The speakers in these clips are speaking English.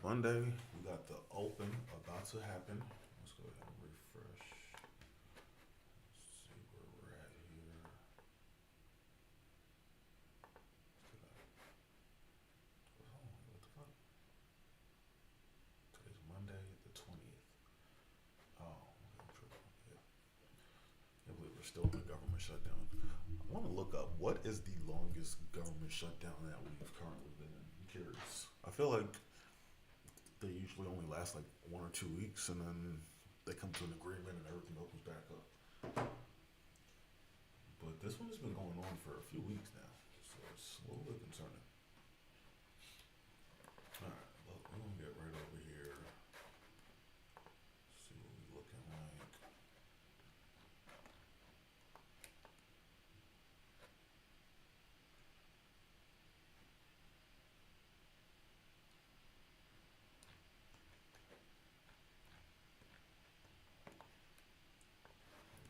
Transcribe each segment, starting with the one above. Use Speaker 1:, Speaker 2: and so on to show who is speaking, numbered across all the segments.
Speaker 1: Monday. We got the open about to happen. Let's go ahead and refresh. See where we're at here. Hold on, what the fuck? Today's Monday, the 20th. Oh, okay, I'm tripping. Yeah. Can't believe we're still in a government shutdown. I want to look up what is the longest government shutdown that we've currently been in. I'm curious. I feel like they usually only last like 1 or 2 weeks, and then they come to an agreement and everything opens back up. But this one has been going on for a few weeks now, so it's a little bit concerning. All right, look, we're gonna get right over here. See what we looking like.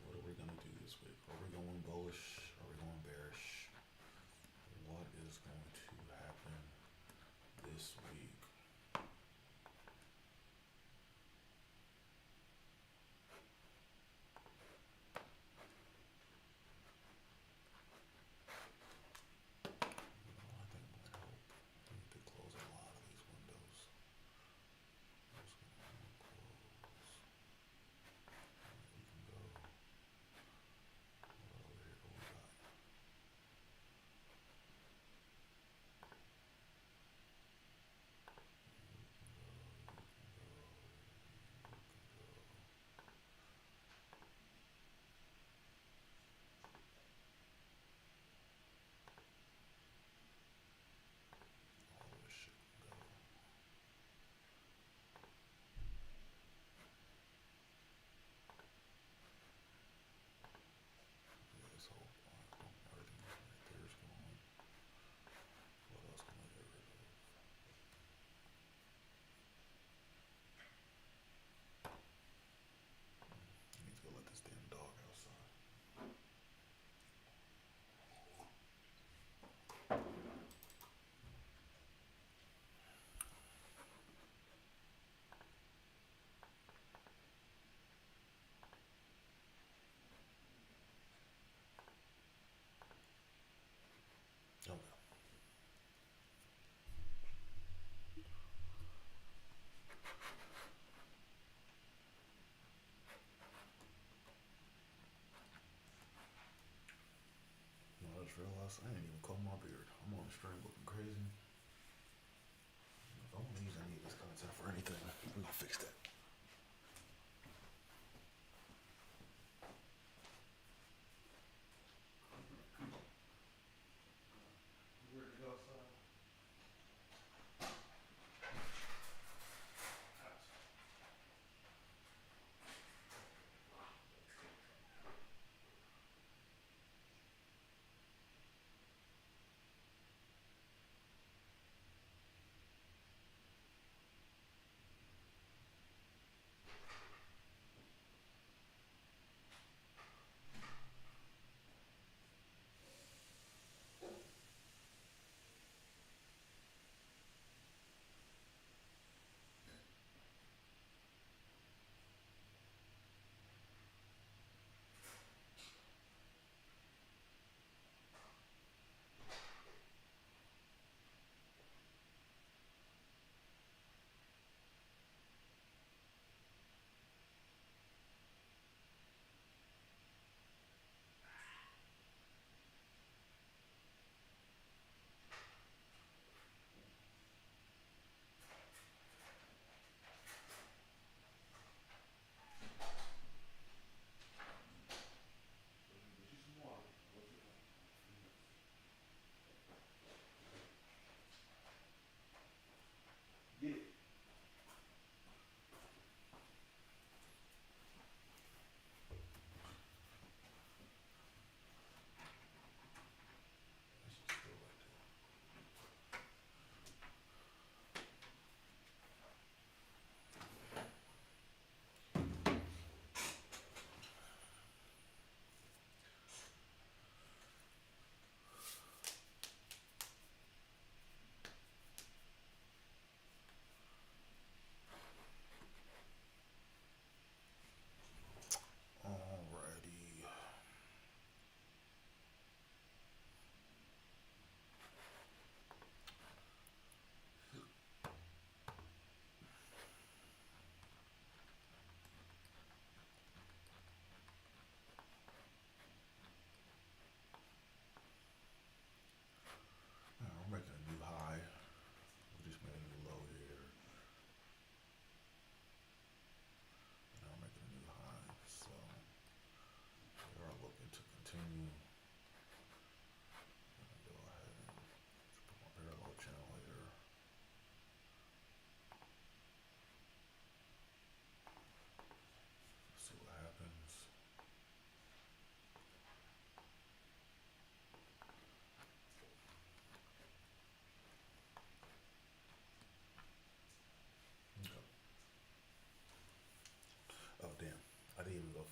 Speaker 1: What are we gonna do this week? Are we going bullish? Are we going bearish? What is going to happen this week? I think I'm gonna help. I need to close a lot of these windows. I'm just gonna close. You can go. What over here? What we got? All this shit can go. Yeah, this whole everything right there is going. What else can I get rid of? I need to go let this damn dog outside. Okay. I just realized I ain't even comb my beard. I'm on the stream looking crazy. If I want to use any of this content for anything, I'm gonna fix that.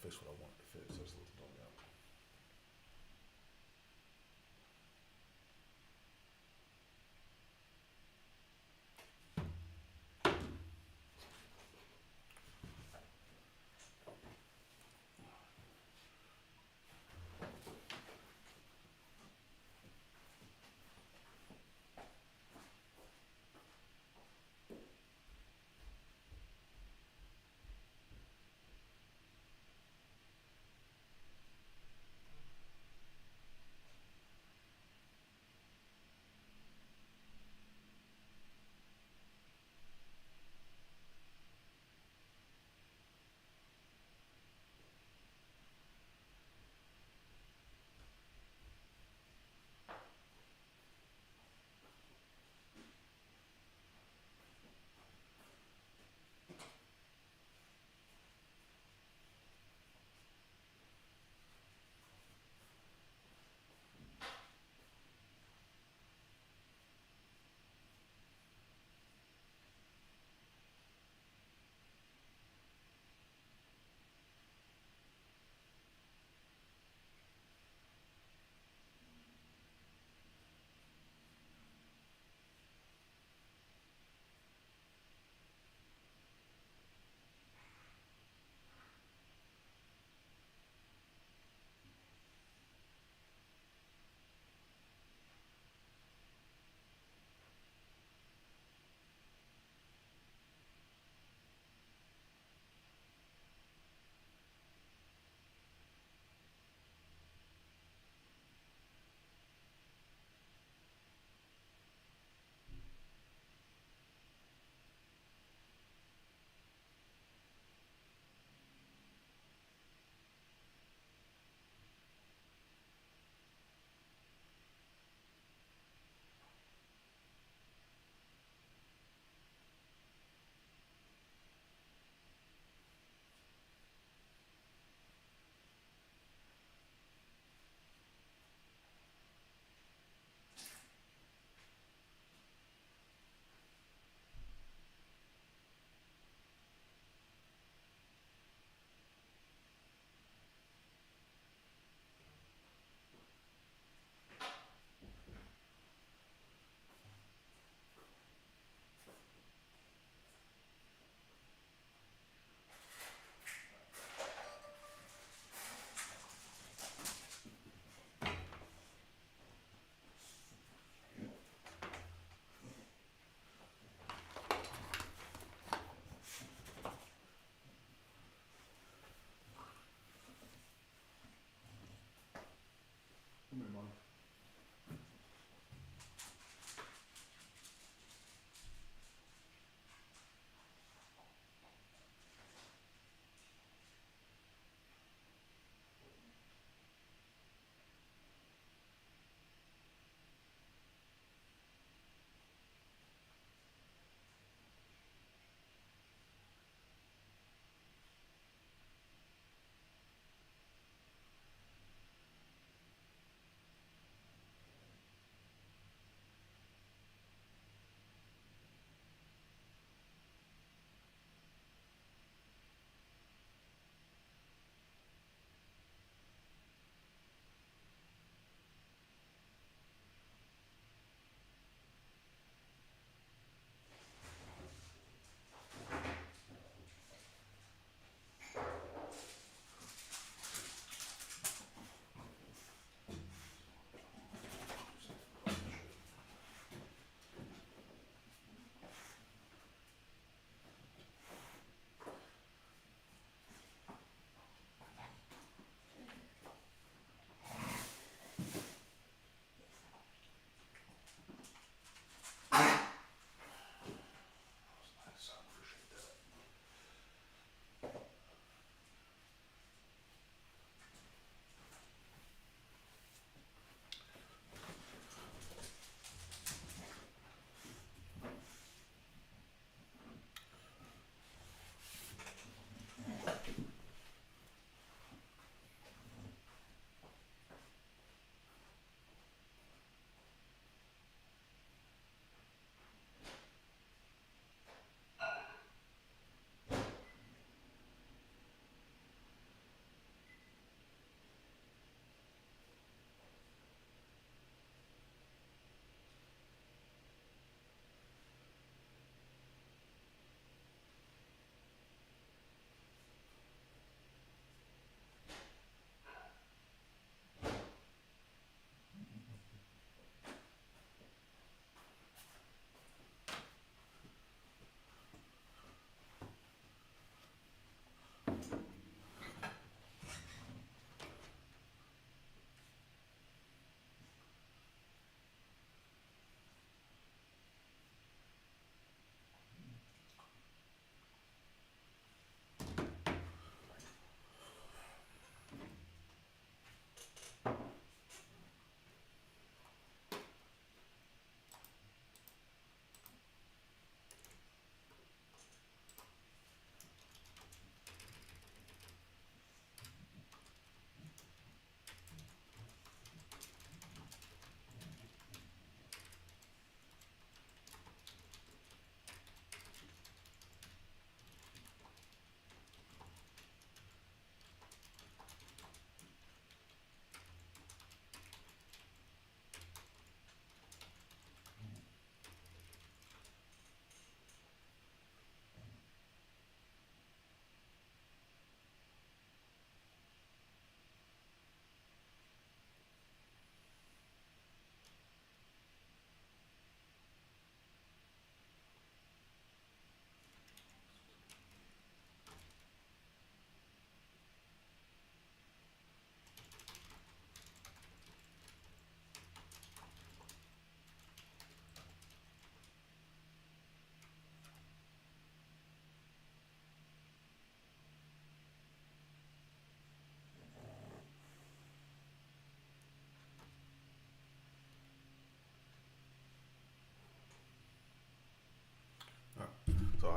Speaker 1: fix what I wanted to fix. That's what it's doing now.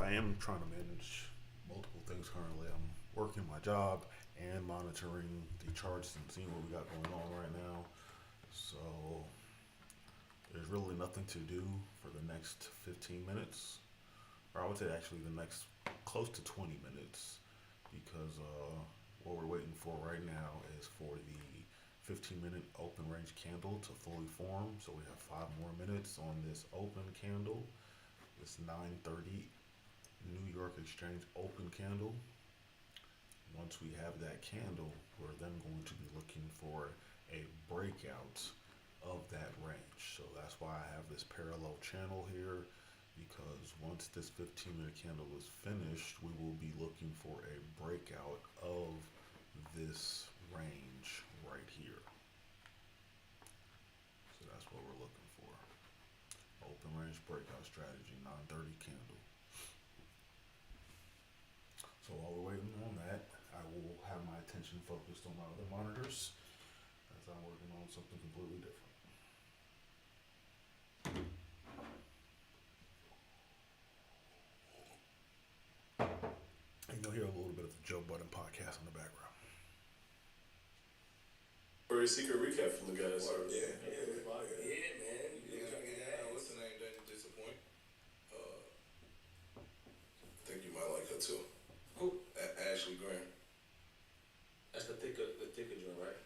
Speaker 1: I am trying to manage multiple things currently. I'm working my job and monitoring the charts and seeing what we got going on right now. So there's really nothing to do for the next 15 minutes, or I would say actually the next close to 20 minutes, because what we're waiting for right now is for the 15-minute open range candle to fully form. So we have 5 more minutes on this open candle, this 9:30 New York Exchange open candle. Once we have that candle, we're then going to be looking for a breakout of that range. So that's why I have this parallel channel here, because once this 15-minute candle is finished, we will be looking for a breakout of this range right here. So that's what we're looking for. Open range breakout strategy, 9:30 candle. So while we're waiting on that, I will have my attention focused on my other monitors as I'm working on something completely different. And you'll hear a little bit of the Joe Budden podcast in the background.
Speaker 2: Very secret recap from the guys.
Speaker 3: Yeah, man. What's the name? Didn't disappoint.
Speaker 2: I think you might like that too.
Speaker 3: Who?
Speaker 2: Ashley Graham.
Speaker 3: That's the thicker joint, right?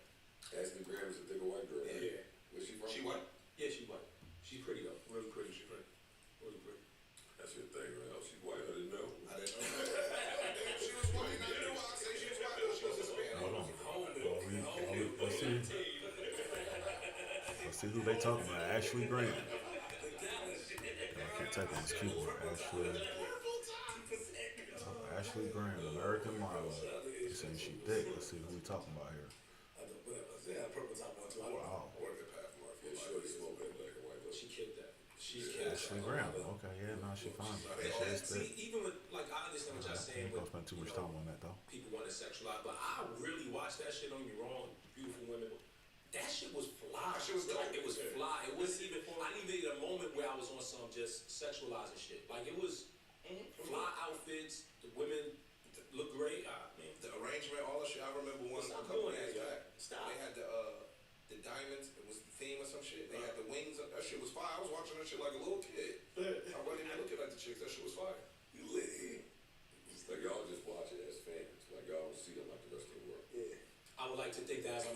Speaker 4: Ashley Graham is a thicker white girl, right?
Speaker 3: Yeah.
Speaker 4: Where's she from?
Speaker 3: She white? Yeah, she white. She's pretty though. Really pretty. She's pretty. Really pretty.
Speaker 4: That's your thing, right? Oh, she's white. I didn't know.
Speaker 3: I didn't know. Damn, she was white. I knew why I say she was white. She was Hispanic.
Speaker 1: Hold on. Let's see who they talking about. Ashley Graham. I can't type on this keyboard. Ashley Graham, American model. They saying she thick. Let's see who we talking about here.
Speaker 3: Yeah, purple top one too.
Speaker 1: Wow.
Speaker 4: I worked at Pathmark. Yeah, she already smoked that black and white though.
Speaker 3: She killed that. She killed
Speaker 1: Ashley Graham. Okay, yeah, no, she fine. She is thick.
Speaker 3: See, even with like I understand what y'all
Speaker 1: I
Speaker 3: saying.
Speaker 1: ain't gonna spend too much time on that though.
Speaker 3: People want to sexualize, but I really watched that shit. Don't get me wrong, beautiful women. That shit was fly.
Speaker 2: That shit was dope.
Speaker 3: Like it was fly. It wasn't even. I didn't even get a moment where I was on some just sexualizing shit. Like it was fly outfits. The women look great. I mean,
Speaker 2: The arrangement, all that shit. I remember one
Speaker 3: Stop
Speaker 2: a couple
Speaker 3: doing that,
Speaker 2: years
Speaker 3: yo.
Speaker 2: back.
Speaker 3: Stop.
Speaker 2: They had the diamonds. It was the theme or some shit. They had the wings. That shit was fire. I was watching that shit like a little kid. I wasn't even looking at the chicks. That shit was fire.
Speaker 3: you lit.
Speaker 4: It's like y'all just watch it as fans. Like y'all don't see them like the rest of the world.
Speaker 3: Yeah. I would like to think that as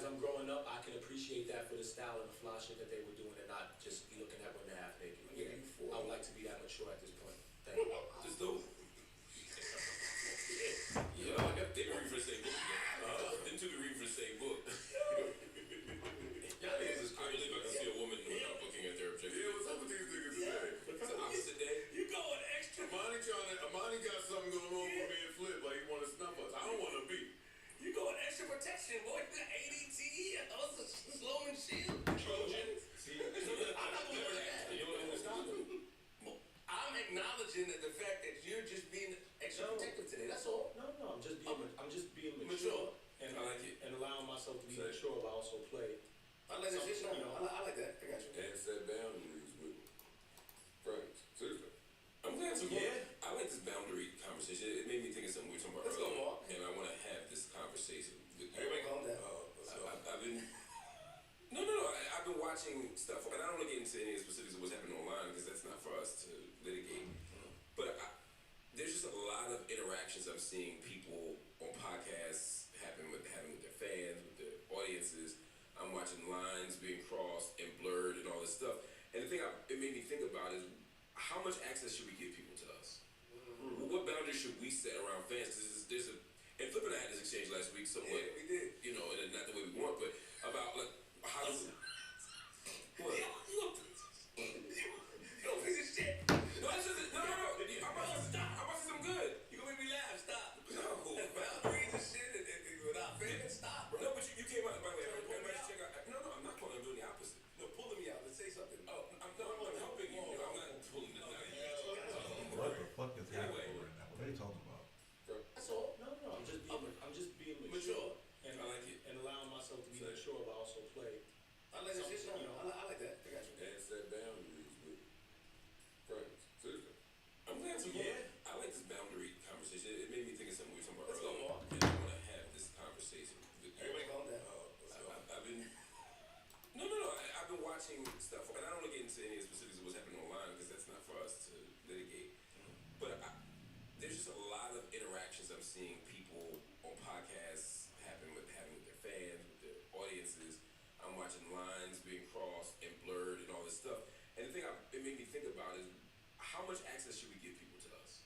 Speaker 3: I'm growing up, I can appreciate that for the style and the fly shit that they were doing, and not just be looking at women half naked.
Speaker 2: Yeah.
Speaker 3: I would like to be that mature at this point. Thank you.
Speaker 4: Just dope. Yeah, I got they read for the same book. Them two be reading for the same book.
Speaker 3: Y'all niggas is
Speaker 4: I believe I can see a woman without looking at their objective.
Speaker 2: Yeah, what's up with these niggas today?
Speaker 4: It's the opposite day.
Speaker 3: You going extra?
Speaker 2: Amani got something going on for me and Flip. Like he want to snuff us. I don't want to be.
Speaker 3: You going extra protection, boy. You got ADT, also slow and shield. Trojan.
Speaker 4: See,
Speaker 3: I'm not gonna wear that.
Speaker 4: you don't understand them.
Speaker 3: I'm acknowledging that the fact that you're just being extra protective today. That's all. No, I'm just being mature. And
Speaker 4: I like it.
Speaker 3: And allowing myself to be
Speaker 4: Say.
Speaker 3: mature, but also play.
Speaker 2: I like that shit.
Speaker 3: You know,
Speaker 2: I like that. I got you.
Speaker 4: And set boundaries with friends. Seriously. I'm glad to I like this boundary conversation. It made me think of something we were talking about
Speaker 2: Let's go,
Speaker 4: earlier.
Speaker 2: Mark.
Speaker 4: And I want to have this conversation with you.
Speaker 2: Everybody calm down.
Speaker 4: I've been. No. I've been watching stuff, and I don't want to get into any specifics of what's happening online because that's not for us to litigate. But there's just a lot of interactions I'm seeing people on podcasts having with their fans, with their audiences. I'm watching lines being crossed and blurred and all this stuff. And the thing it made me think about is how much access should we give people to us? What boundaries should we set around fans? There's a and Flip and I had this exchange last week somewhat.
Speaker 2: Yeah, we did.
Speaker 4: You know, and not the way we want, but about like how does what?
Speaker 3: You don't piece of shit.
Speaker 4: No, this isn't. No. I'm about to stop. I'm about to say something good.
Speaker 3: You gonna make me laugh? Stop.
Speaker 4: No.
Speaker 3: Boundaries and shit and without fans. Stop, bro.
Speaker 4: No, but you came out. By the way, everybody check out. No, I'm not calling. I'm doing the opposite. watching stuff, and I don't want to get into any of the specifics of what's happening online because that's not for us to litigate. But there's just a lot of interactions I'm seeing people on podcasts having with their fans, with their audiences. I'm watching lines being crossed and blurred and all this stuff. And the thing it made me think about is how much access should we give people to us?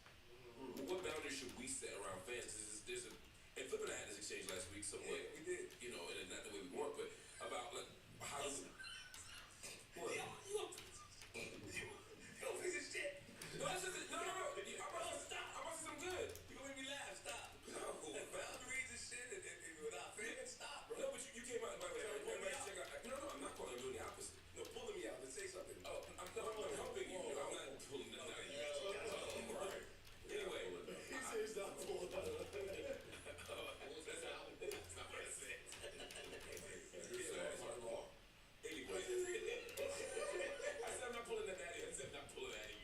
Speaker 4: What boundaries should we set around fans? Because and Flip and I had this exchange last week somewhat. Yeah, we did, you know, and not the way we want, but about like how does what? You don't think this shit? No, I'm about to stop. I'm about to say something good. You gonna make me laugh? Stop. No, boundaries and shit, and without fans, stop, bro. No, but you came out. By the way, check out. No, I'm not calling. I'm doing the opposite. No, pulling me out. Let's say something. Oh, I'm helping you. I'm not pulling nothing out of you. Right. Anyway, he says not pulling out of you. That's not what I said. Anyway, I said I'm not pulling that out of you. I said I'm not pulling that out of you.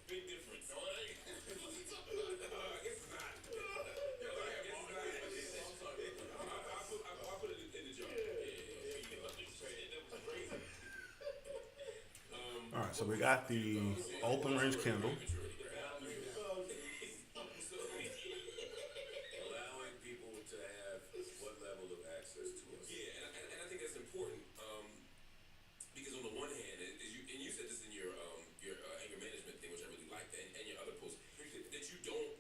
Speaker 4: Big difference. No, it ain't. What are you talking about? It's not. I'll put it in the jar. Yeah. That was crazy.
Speaker 1: All right, so we got the open range Kindle.
Speaker 4: Allowing people to have what level of access to us. Yeah, and I think that's important because on the one hand, and you said this in your anger management thing, which I really liked, and your other posts, that you don't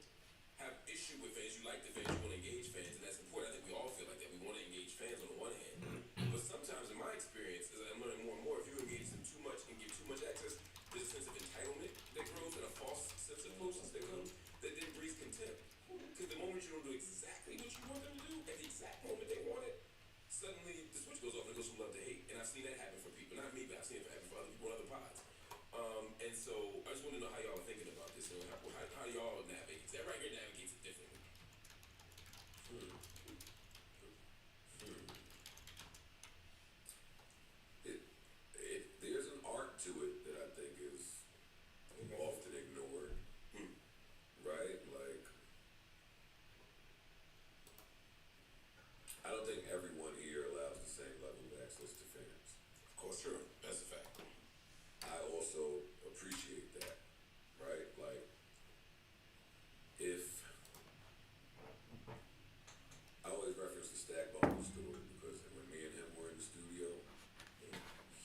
Speaker 4: have issue with fans. You like the fans, you want to engage fans, and that's important. I think we all feel like that. We want to engage fans on the one hand, but sometimes, in my experience, as I'm learning more and more, if you engage them too much and give too much access, there's a sense of entitlement that grows and a false sense of closeness that comes that then breeds contempt. Because the moment you don't do exactly what you want them to do, at the exact moment they want it, suddenly the switch goes off and it goes from love to hate. And I've seen that happen for people. Not me, but I've seen it happen for other people on other pods. And so I just want to know how y'all are thinking about this and how y'all navigate. That right here navigates it differently. There's an art to it that I think is often ignored. Right? Like, I don't think everyone here allows the same level of access to fans.
Speaker 2: Of course, true. That's a fact.
Speaker 4: I also appreciate that, right? Like, if I always reference the Stack Bumble story because when me and him were in the studio,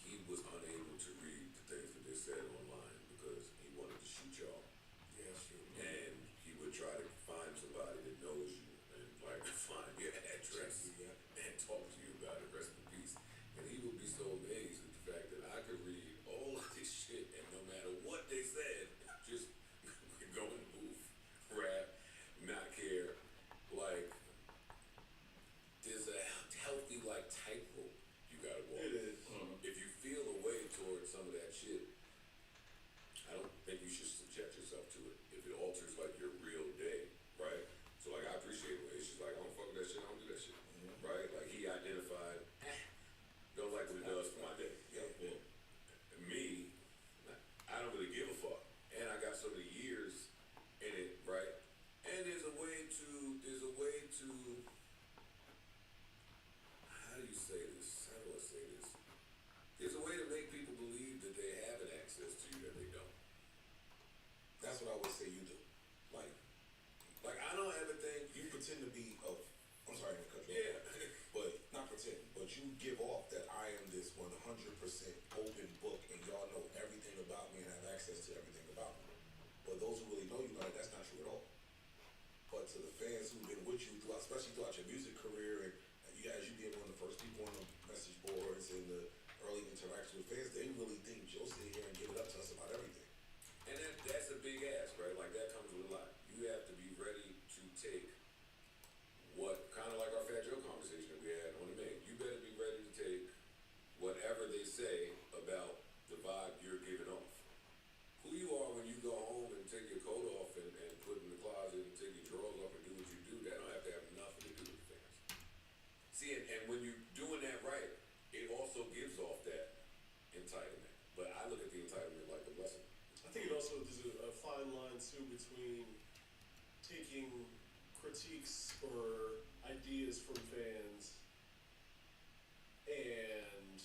Speaker 4: he was unable to read the things that they said online because he wanted to shoot y'all.
Speaker 2: Yeah, sure.
Speaker 4: And he would try to find somebody that knows you and like find your address and talk to you about it. Rest in peace. And he would be so amazed at the fact that I could read all of this shit and no matter what they said, just go in the booth, rap, not care. Like, there's a healthy like tightrope you gotta walk.
Speaker 2: It is.
Speaker 4: If you feel a way towards some of that shit, I don't think you should subject yourself to it if it alters like your real day, right? So like I appreciate it. It's just like I don't fuck with that shit, I don't do that shit, right? Like he identified, don't like what it does for my day.
Speaker 2: Yeah.
Speaker 4: Me, I don't really give a fuck, and I got so many years in it, right? And there's a way to how do you say this? How do I say this? There's a way to make people believe that they have an access to you that they don't.
Speaker 2: That's what I would say you do. Like
Speaker 4: I don't ever think
Speaker 2: you pretend to be I'm sorry to cut you
Speaker 4: yeah.
Speaker 2: off. But not pretend, but you give off that I am this 100% open book and y'all know everything about me and have access to everything about me. But those who really know you know that that's not true at all. But to the fans who've been with you throughout, especially throughout your music career, and as you being one of the first people on the message boards and the early interaction with fans, they really think you'll sit here and give it up to us about everything.
Speaker 4: And that's a big ask, right? Like that comes with a lot. You have to be ready to take what, kind of like our Fat Joe conversation that we had on the main. You better be ready to take whatever they say about the vibe you're giving off. Who you are when you go home and take your coat off and put it in the closet and take your drawers off and do what you do, that don't have to have nothing to do with the fans. See, and when you're doing that right, it also gives off that entitlement. But I look at the entitlement like a blessing.
Speaker 5: I think it also there's a fine line too between taking critiques or ideas from fans and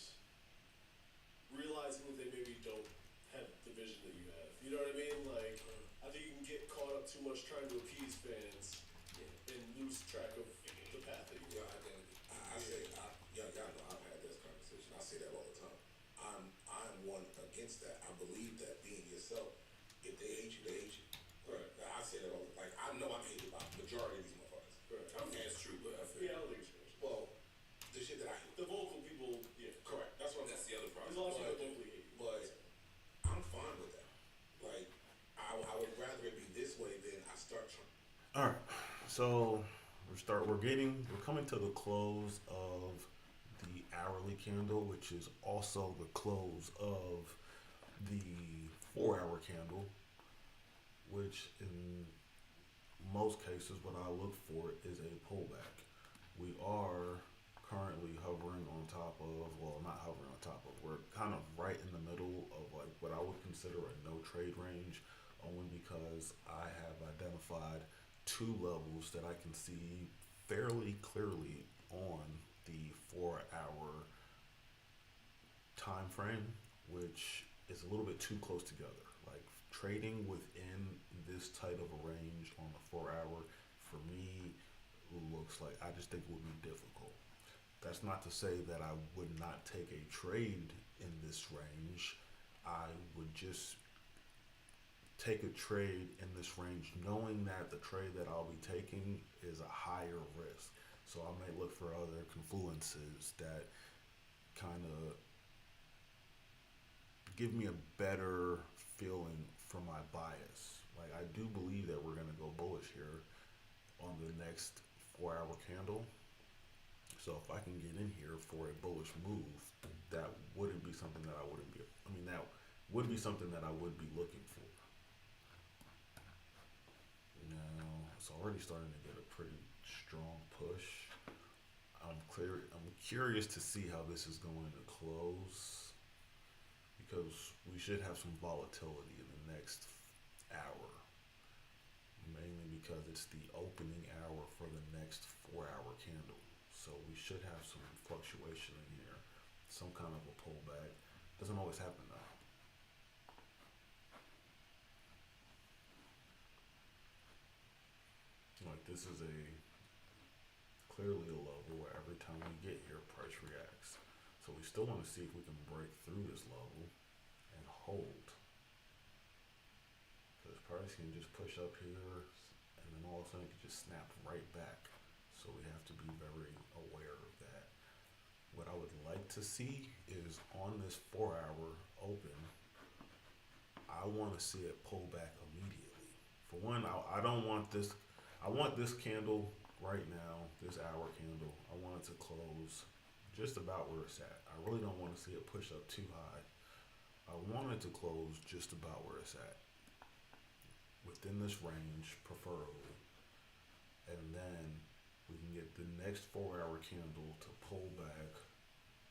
Speaker 2: So if they hate you, they hate you. Right. I say that all. Like I know I'm hated by the majority of these motherfuckers.
Speaker 4: Right. I don't think it's true, but I feel.
Speaker 5: Yeah, I don't think it's true.
Speaker 2: Well, the shit that I hate.
Speaker 5: The vocal people, yeah.
Speaker 2: Correct. That's what I'm
Speaker 4: That's
Speaker 2: saying.
Speaker 4: the other problem.
Speaker 5: There's a lot of people
Speaker 2: But-
Speaker 5: that vocally hate you.
Speaker 2: But I'm fine with that. Like I would rather it be this way than I start trying.
Speaker 1: All right, so we're coming to the close of the hourly candle, which is also the close of the 4 hour candle, which in most cases what I look for is a pullback. We are currently hovering on top of, well, not hovering on top of, we're kind of right in the middle of like what I would consider a no trade range, only because I have identified two levels that I can see fairly clearly on the 4 hour time frame, which is a little bit too close together. Like trading within this tight of a range on the 4 hour for me looks like, I just think it would be difficult. That's not to say that I would not take a trade in this range. I would just take a trade in this range knowing that the trade that I'll be taking is a higher risk. So I may look for other confluences that kind of give me a better feeling for my bias. Like I do believe that we're going to go bullish here on the next 4 hour candle. So if I can get in here for a bullish move, that wouldn't be something that I wouldn't be, I mean, that would be something that I would be looking for. Now, it's already starting to get a pretty strong push. I'm curious to see how this is going to close, because we should have some volatility in the next hour, mainly because it's the opening hour for the next 4 hour candle. So we should have some fluctuation in here, some kind of a pullback. Doesn't always happen though. Like this is clearly a level where every time we get here, price reacts. So we still want to see if we can break through this level and hold. Because price can just push up here and then all of a sudden it can just snap right back. So we have to be very aware of that. What I would like to see is on this 4 hour open, I want to see it pull back immediately. For one, I don't want this, I want this candle right now, this hour candle, I want it to close just about where it's at. I really don't want to see it push up too high. I want it to close just about where it's at, within this range preferably, and then we can get the next 4 hour candle to pull back,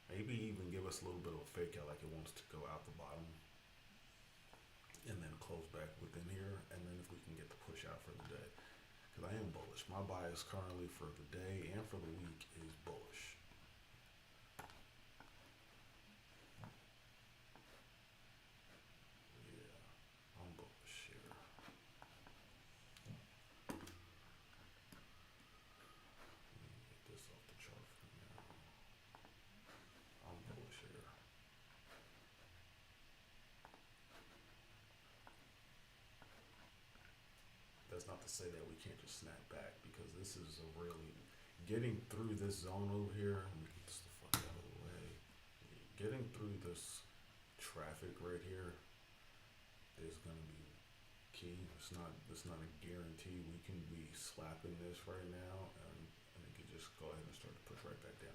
Speaker 1: maybe even give us a little bit of a fake out like it wants to go out the bottom, and then close back within here, and then if we can get the push out for the day. Because I am bullish. My bias currently for the day and for the week is bullish. Yeah, I'm bullish here. Let me get this off the chart for now. I'm bullish here. That's not to say that we can't just snap back, because this is a really, getting through this zone over here, let me get this the fuck out of the way. Getting through this traffic right here is gonna be key. It's not a guarantee. We can be slapping this right now and it can just go ahead and start to push right back down.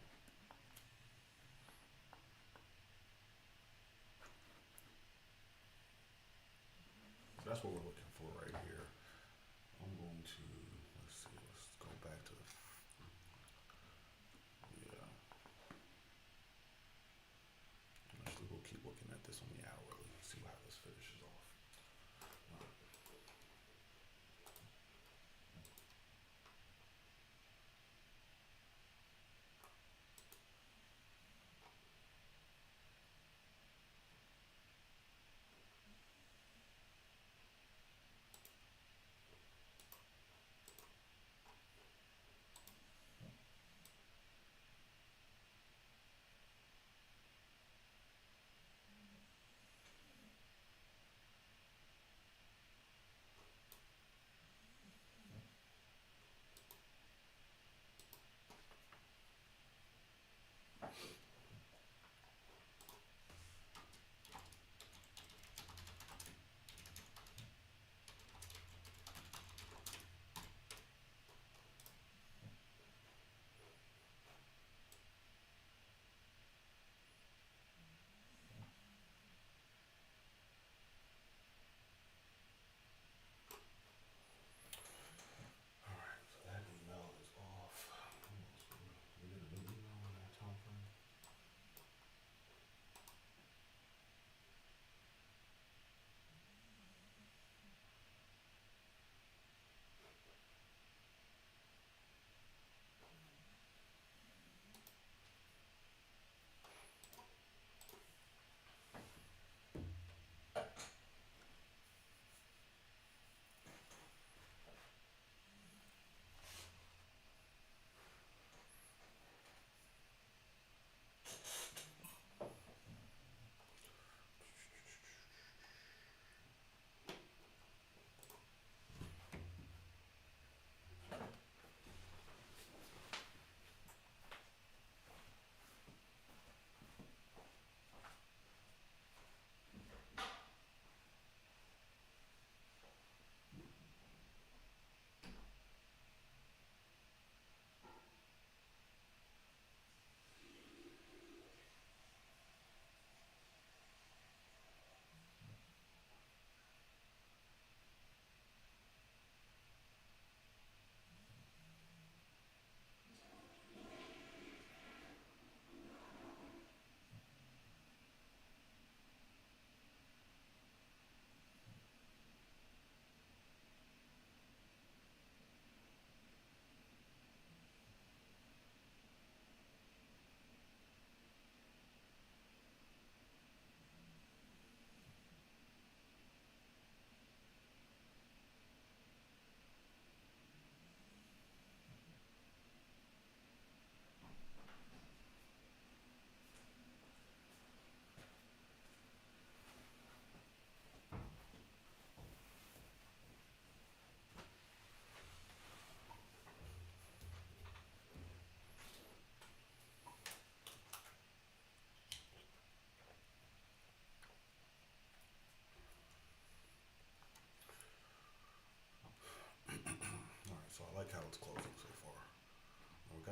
Speaker 1: So that's what we're looking for right here. I'm going to, let's see, let's go back to the, yeah. Actually, we'll keep looking at this on the hourly, see how this finishes off.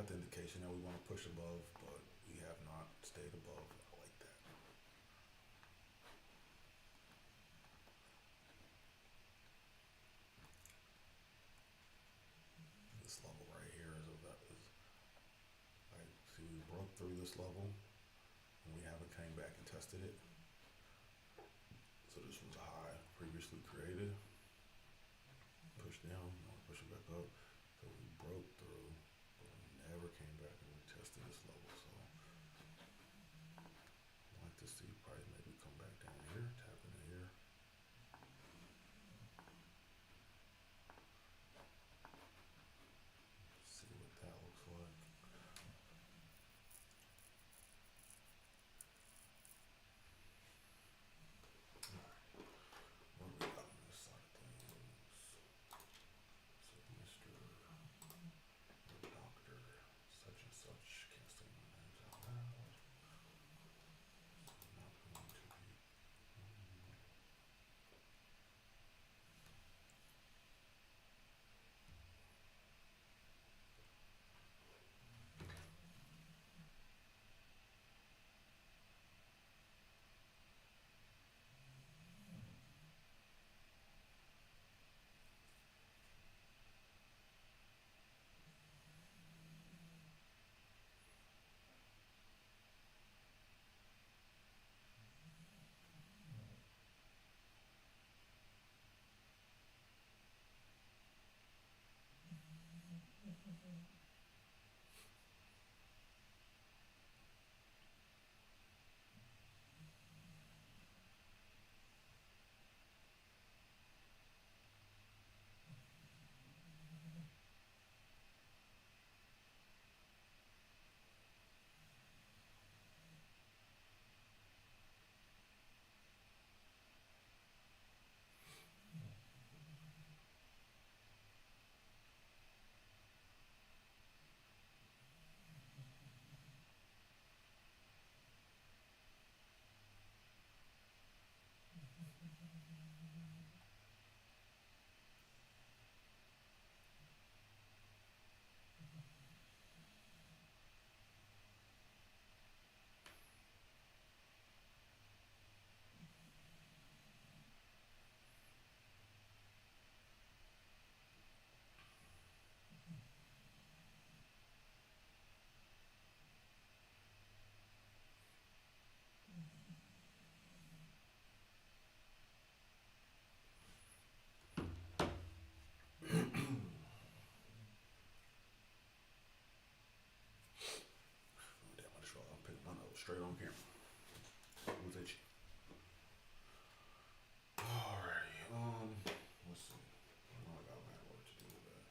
Speaker 1: got the indication that we want to push above, but we have not stayed above. I like that. This level right here is like, see, we broke through this level and we haven't came back and tested it. So this was a high previously created. Push down, push it back up. So we broke through, but we never came back and retested this level. So I'd like to see price maybe come back down here, tap into here. See what that looks like. What do we got on this side of things? So Mr. Doctor, such and such, can't say my names out loud. Not going to be. Damn, I just realized I'm picking my nose straight on camera. Who's itchy? Alrighty, let's see. I know I got mad work to do with that.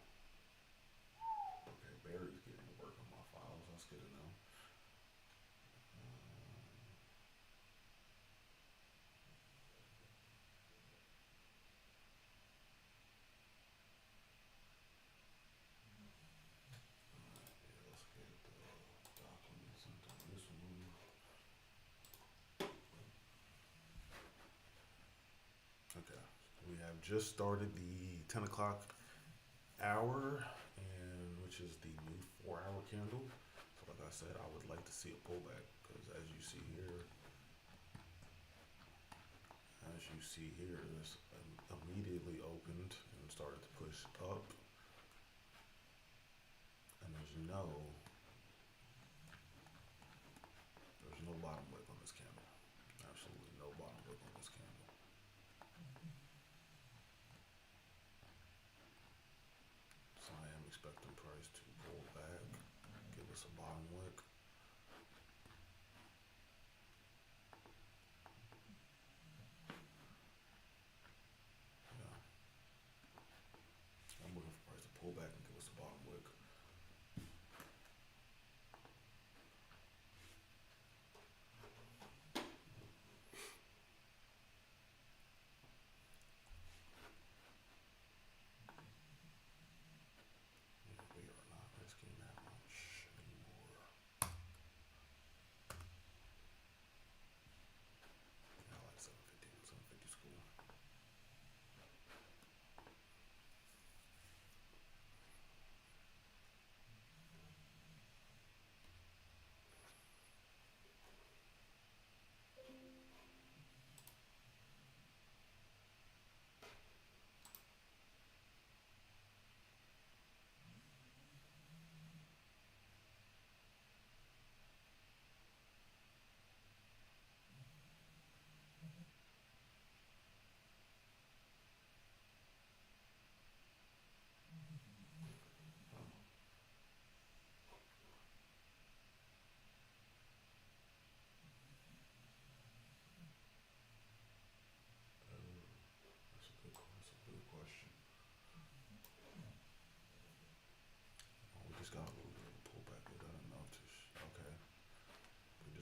Speaker 1: Okay, Barry's getting to work on my files. That's good to know. Yeah, let's get the documents into this one. Okay, we have just started the 10 o'clock hour, and which is the new 4-hour candle. So like I said, I would like to see a pullback because as you see here, this immediately opened and started to push up, and there's no bottom wick on this candle. Absolutely no bottom wick on this candle. So I am expecting price to pull back, give us a bottom wick. Yeah. I'm looking for price to pull back and give us a bottom wick. Yeah, we are not risking that much anymore.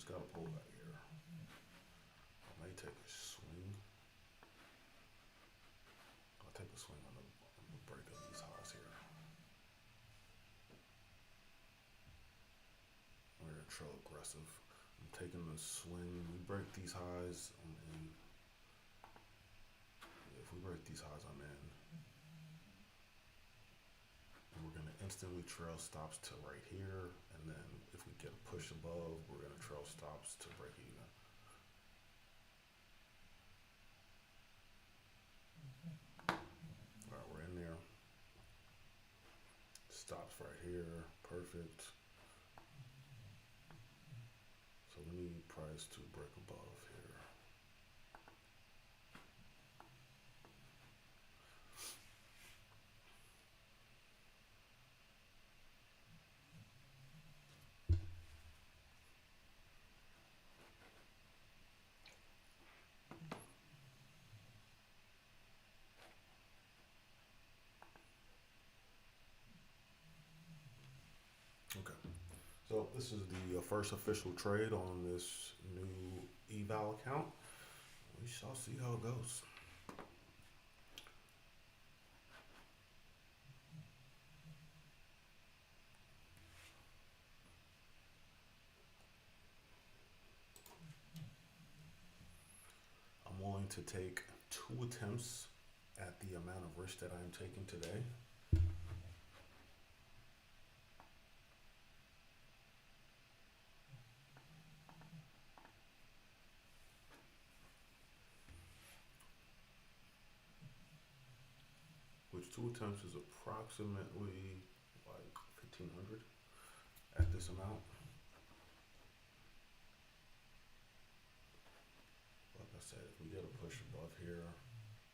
Speaker 1: just gotta pull back here. I may take a swing. I'll take a swing on the break of these highs here. We're gonna trail aggressive. I'm taking the swing. We break these highs, I'm in. If we break these highs, I'm in. And we're gonna instantly trail stops to right here, and then if we get a push above, we're gonna trail stops to break even. Alright, we're in there. Stops right here, perfect. So we need price to break above here. Okay, so this is the first official trade on this new eval account. We shall see how it goes. I'm willing to take 2 attempts at the amount of risk that I'm taking today. Which 2 attempts is approximately like 1,500 at this amount. Like I said, if we get a push above here,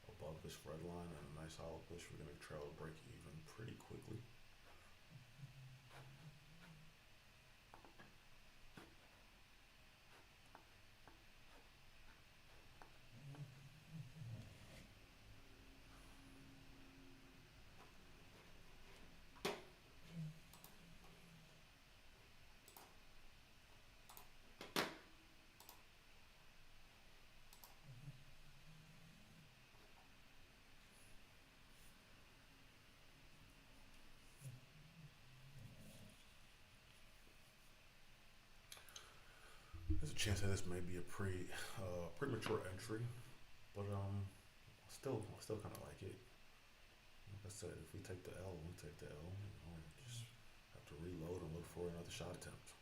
Speaker 1: above this red line and a nice solid push, we're gonna trail a break even pretty quickly. There's a chance that this may be a premature entry, but still kind of like it. Like I said, if we take the L, we take the L. We just have to reload and look for another shot attempt.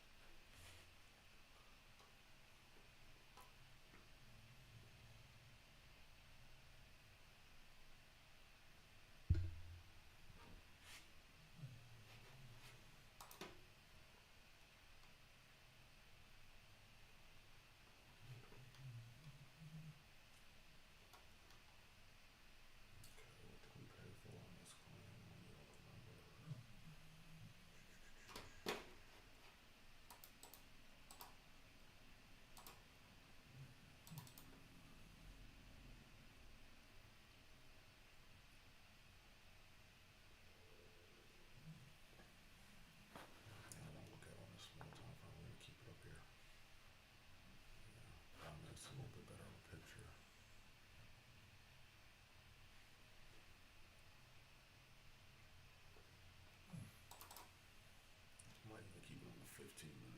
Speaker 1: Okay, what did we pay for on this claim? I don't remember. Yeah, I won't look at it on this small time frame. We're gonna keep it up here. Yeah, that makes a little bit better of a picture. Might even keep it on the 15-minute.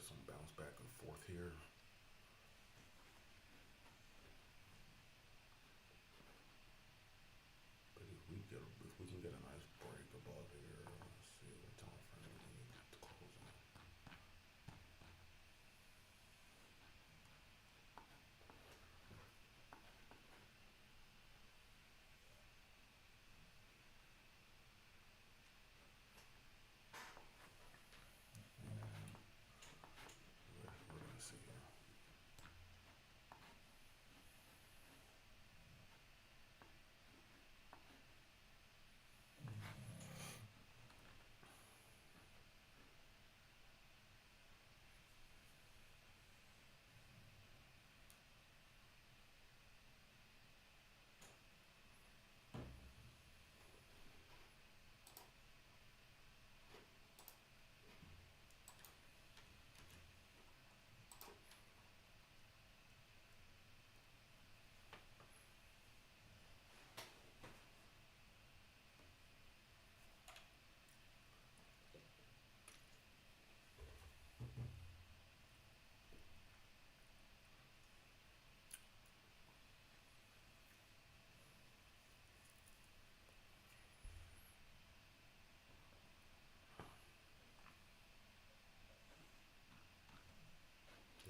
Speaker 1: get some bounce back and forth here. But if we can get a nice break above here, let's see what time frame we need to close in. We're gonna see here.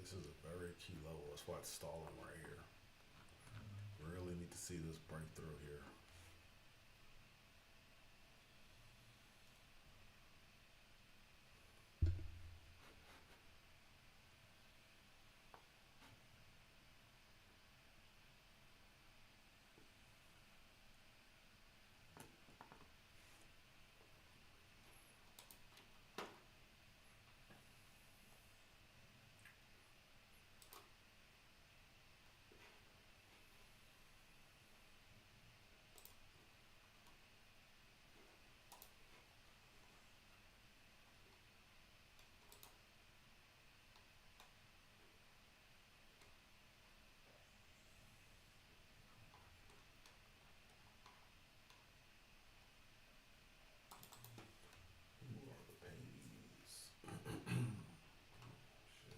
Speaker 1: This is a very key level. That's why it's stalling right here. Really need to see this breakthrough here. Who are the babies? Shit.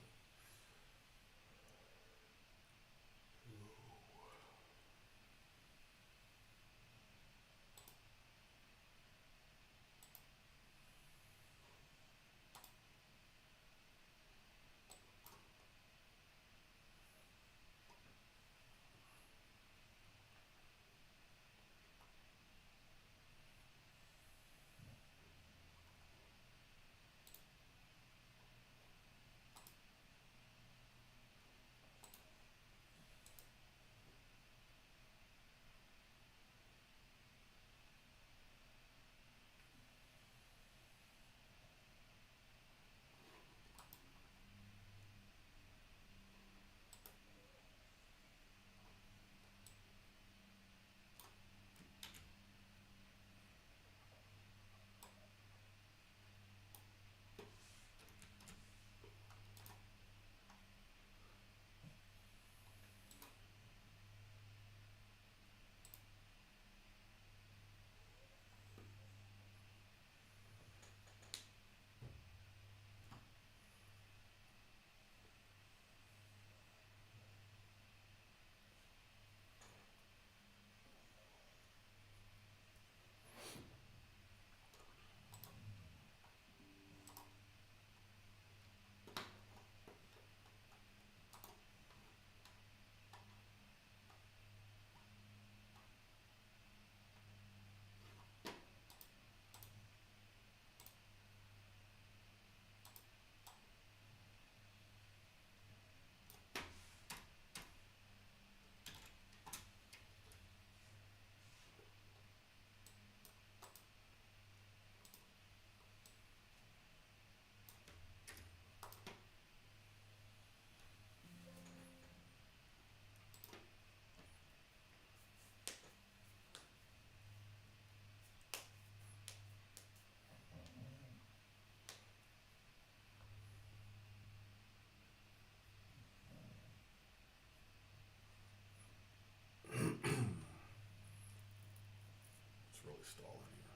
Speaker 1: It's really stalling here.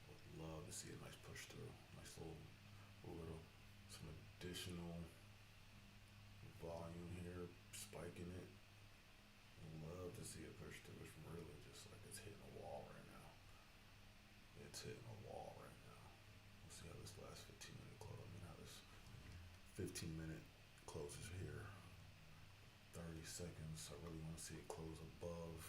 Speaker 1: I would love to see a nice push through. Nice little some additional volume here, spiking it. Love to see it push through. It's really just like it's hitting a wall right now. It's hitting a wall right now. We'll see how this last 15-minute close. I mean, how this 15-minute closes here. 30 seconds. I really want to see it close above.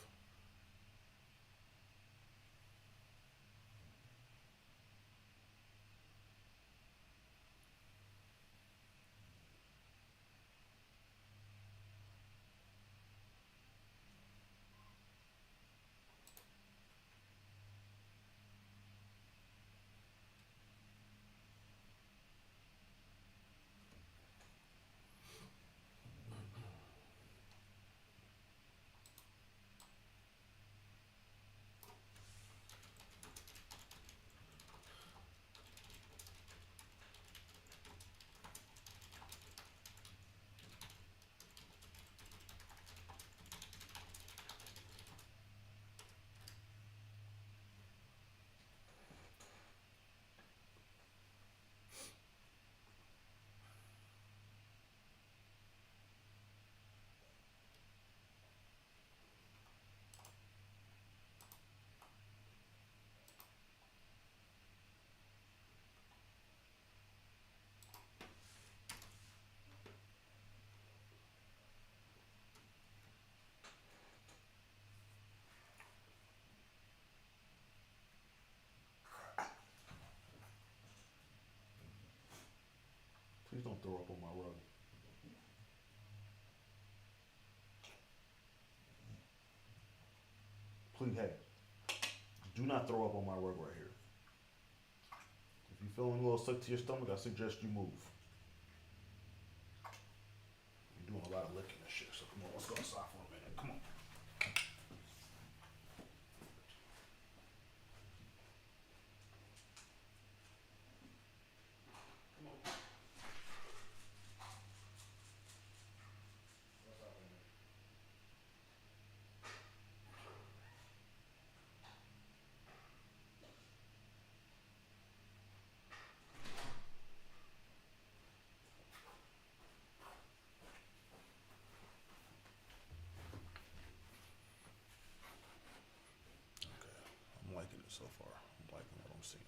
Speaker 1: Please don't throw up on my rug. Please, hey, do not throw up on my rug right here. If you're feeling a little sick to your stomach, I suggest you move. You're doing a lot of licking and shit, so come on, let's go outside for a minute. Come on. I'm liking it so far. I'm liking what I'm seeing.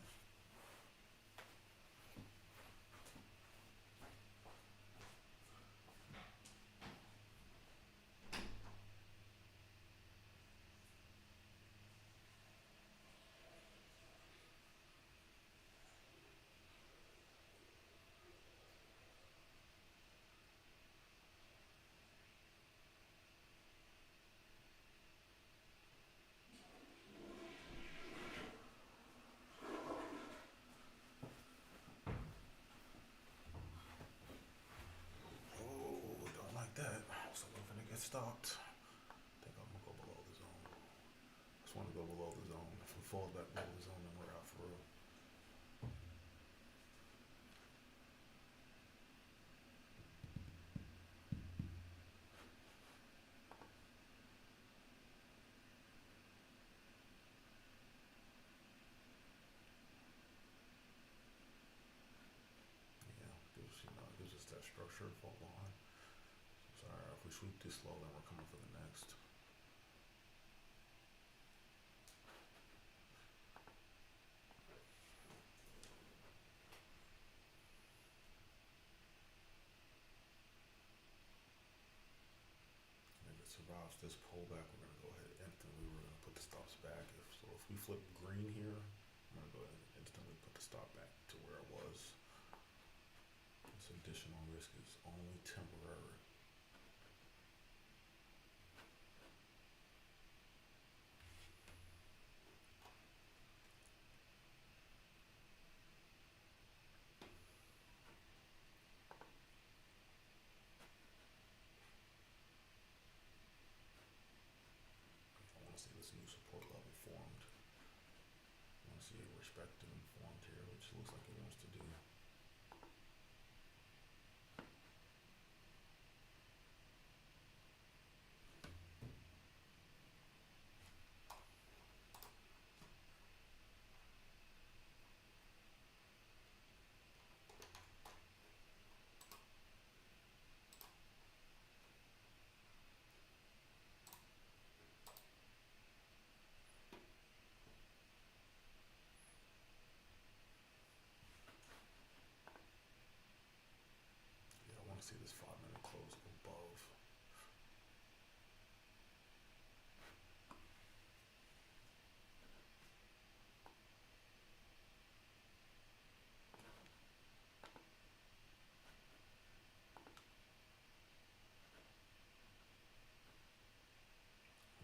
Speaker 1: Oh, don't like that. So I'm gonna get stopped. I think I'm gonna go below the zone. Just want to go below the zone. If we fall back below the zone, then we're out for real. Yeah, gives us that structure to fall behind. So if we sweep this low, then we're coming for the next. If it survives this pullback, we're gonna go ahead instantly. We're gonna put the stops back. If we flip green here, I'm gonna go ahead and instantly put the stop back to where it was. This additional risk is only temporary. I want to see this new support level formed. I want to see it respected and formed here, which looks like it wants to do. see this 5 minute close above.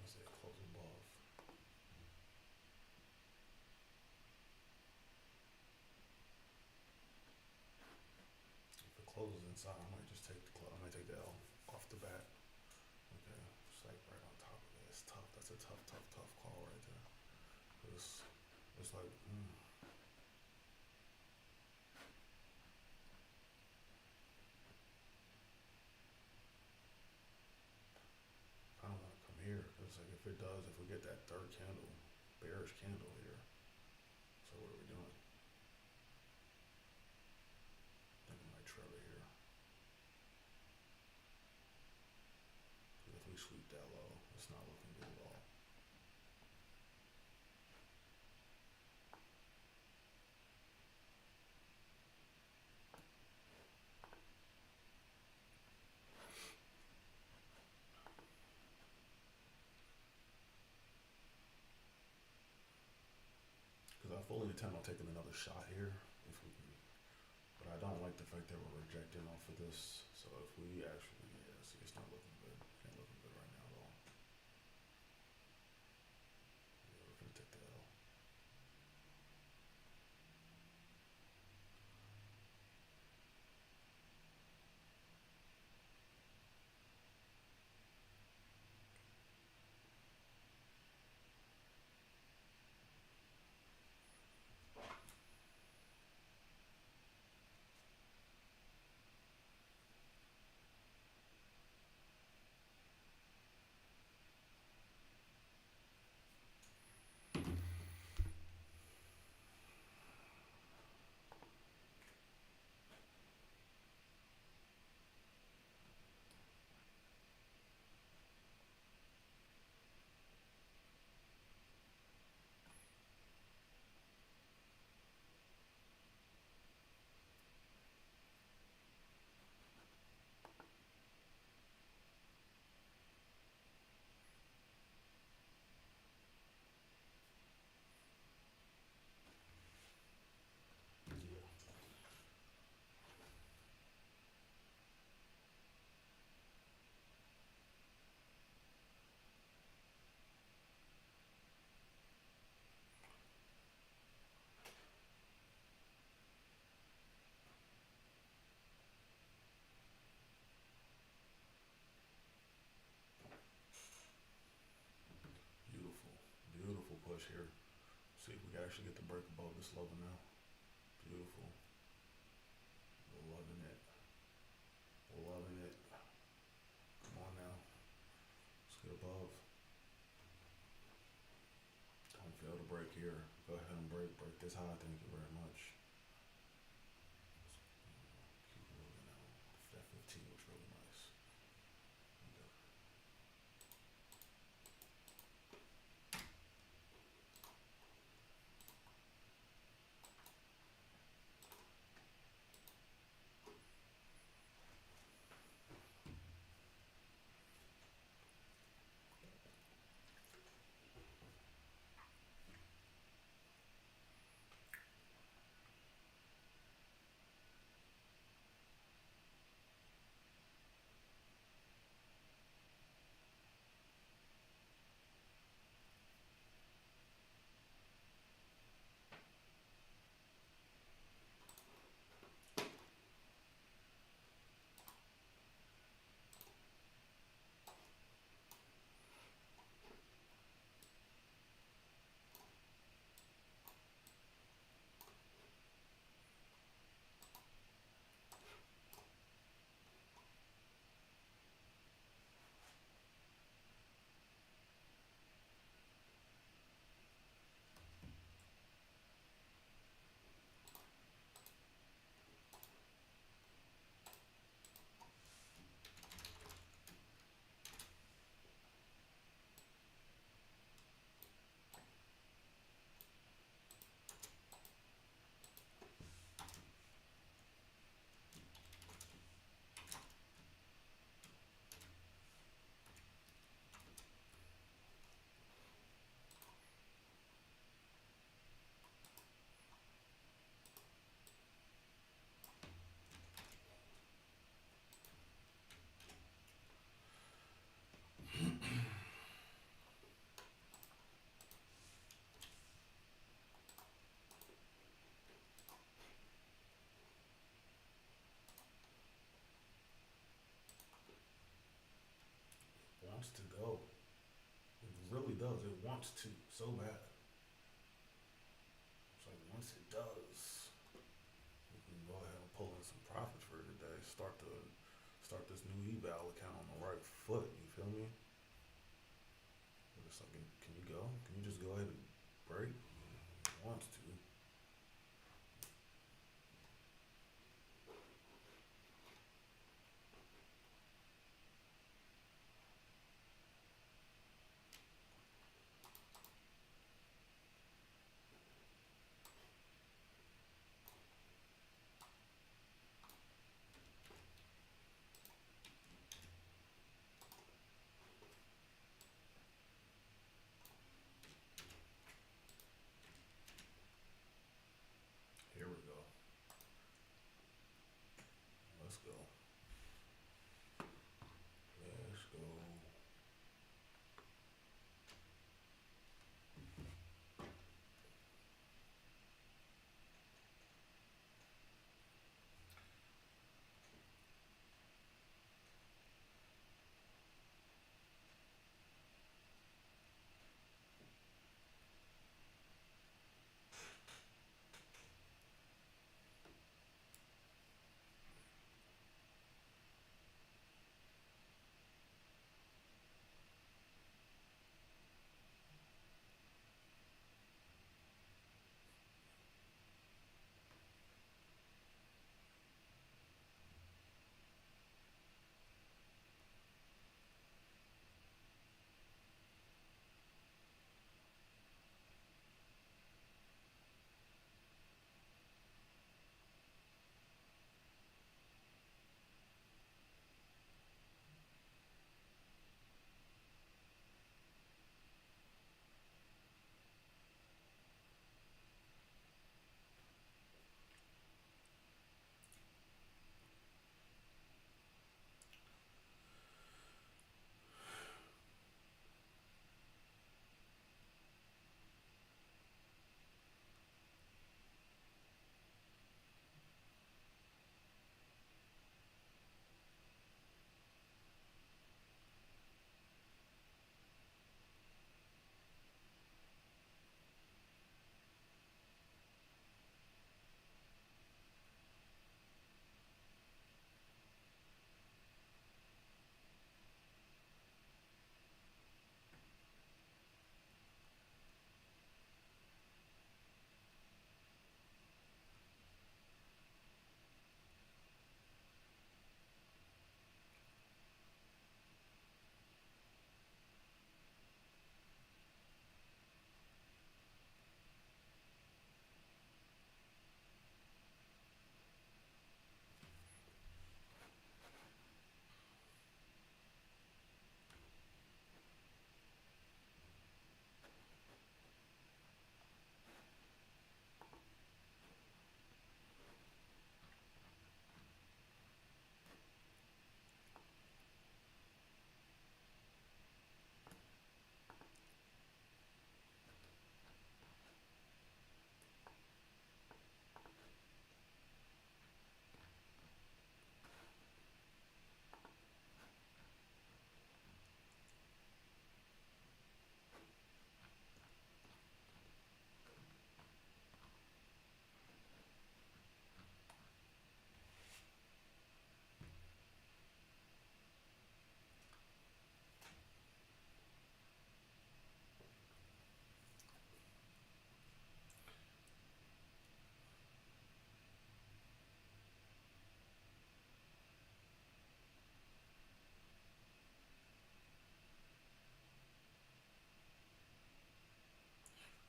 Speaker 1: Let's say close above. If it closes inside, I might just take I might take the L off the bat. Okay, it's like right on top of it. It's tough. That's a tough call right there. It's like, I don't want to come here because like if we get that third candle, bearish candle here. So what are we doing? I think I might trail it here. Because if we sweep that low, it's not looking good at all. Because I fully intend on taking another shot here if we can. But I don't like the fact that we're rejecting off of this. So if we actually, yeah, see, it's not looking good. It ain't looking good right now at all. Yeah, we're gonna take the L. Yeah. Beautiful. Beautiful push here. See if we can actually get the break above this level now. Beautiful. Loving it. Loving it. Come on now. Let's get above. Don't fail to break here. Go ahead and break this high. Thank you very much. Keep moving now. That 15 was really nice. wants to go. It really does. It wants to so bad. It's like once it does, we can go ahead and pull in some profits for today. Start this new eval account on the right foot. You feel me? It's like, can you go? Can you just go ahead and break? It wants to. Here we go. Let's go. Let's go.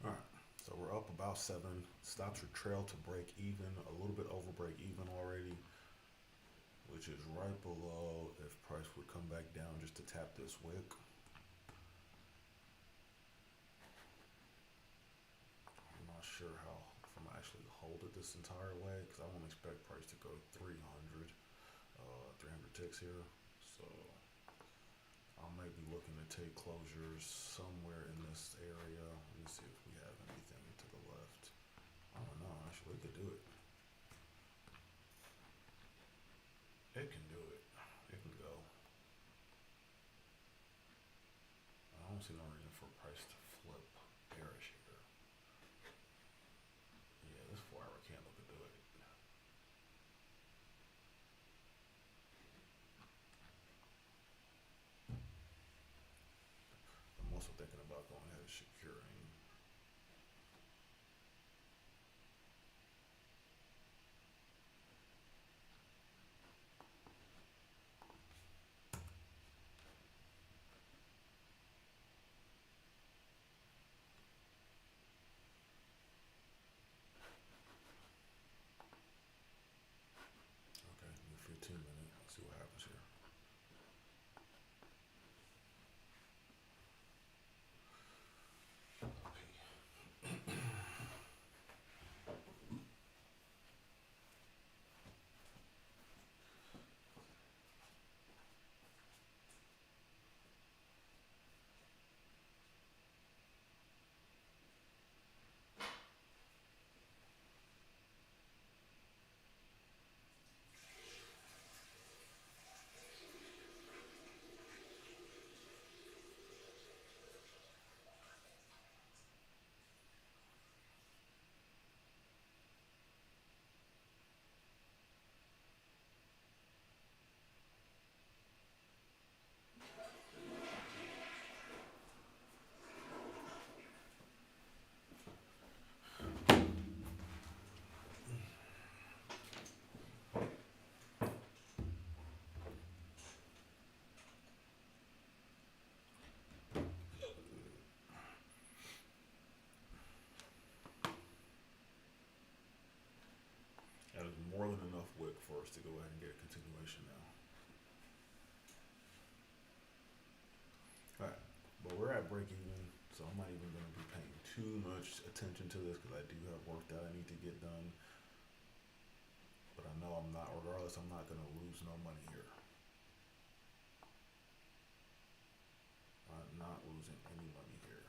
Speaker 1: All right. So we're up about 7. Stops are trail to break even, a little bit over break even already, which is right below if price would come back down just to tap this wick. I'm not sure if I'm actually hold it this entire way because I won't expect price to go 300 ticks here. So I might be looking to take closures somewhere in this area. Let me see if we have anything to the left. I don't know. Actually, it could do it. It can do it. It can go. see no reason for price to flip bearish here. Yeah, this 4-hour candle could do it. I'm also thinking about going ahead and securing. Okay, new 15 minute. Let's see what happens here. That is more than enough wick for us to go ahead and get a continuation now. Alright, but we're at break even, so I'm not even going to be paying too much attention to this because I do have work that I need to get done. But I know I'm not, regardless, I'm not going to lose no money here. I'm not losing any money here.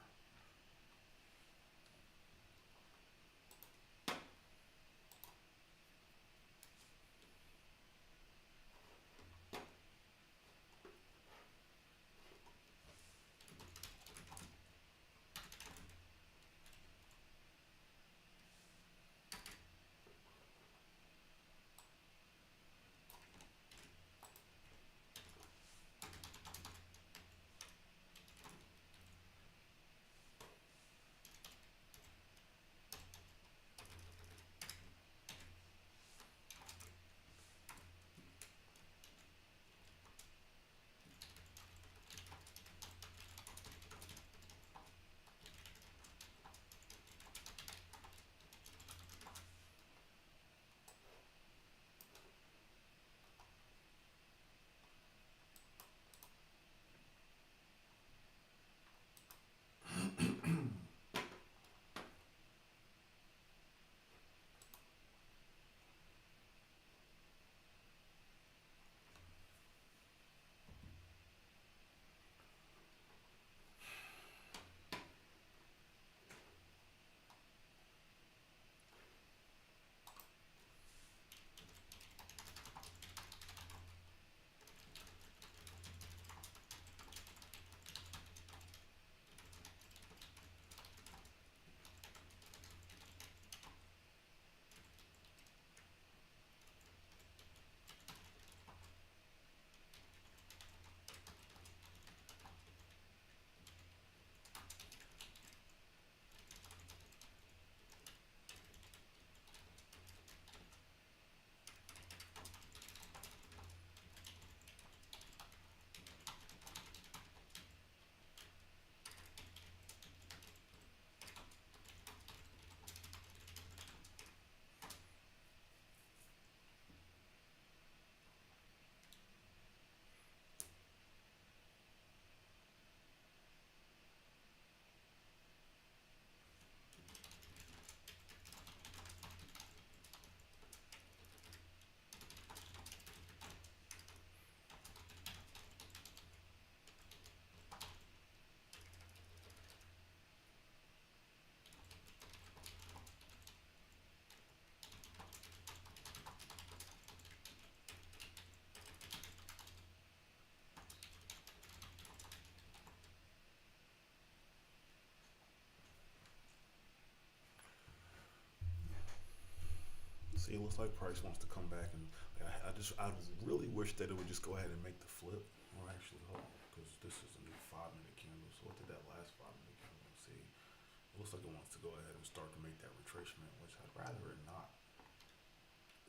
Speaker 1: See, it looks like Price wants to come back, and I really wish that it would just go ahead and make the flip. Or actually, hold on, because this is a new 5 minute candle. So what did that last 5 minute candle? See, it looks like it wants to go ahead and start to make that retracement, which I'd rather it not.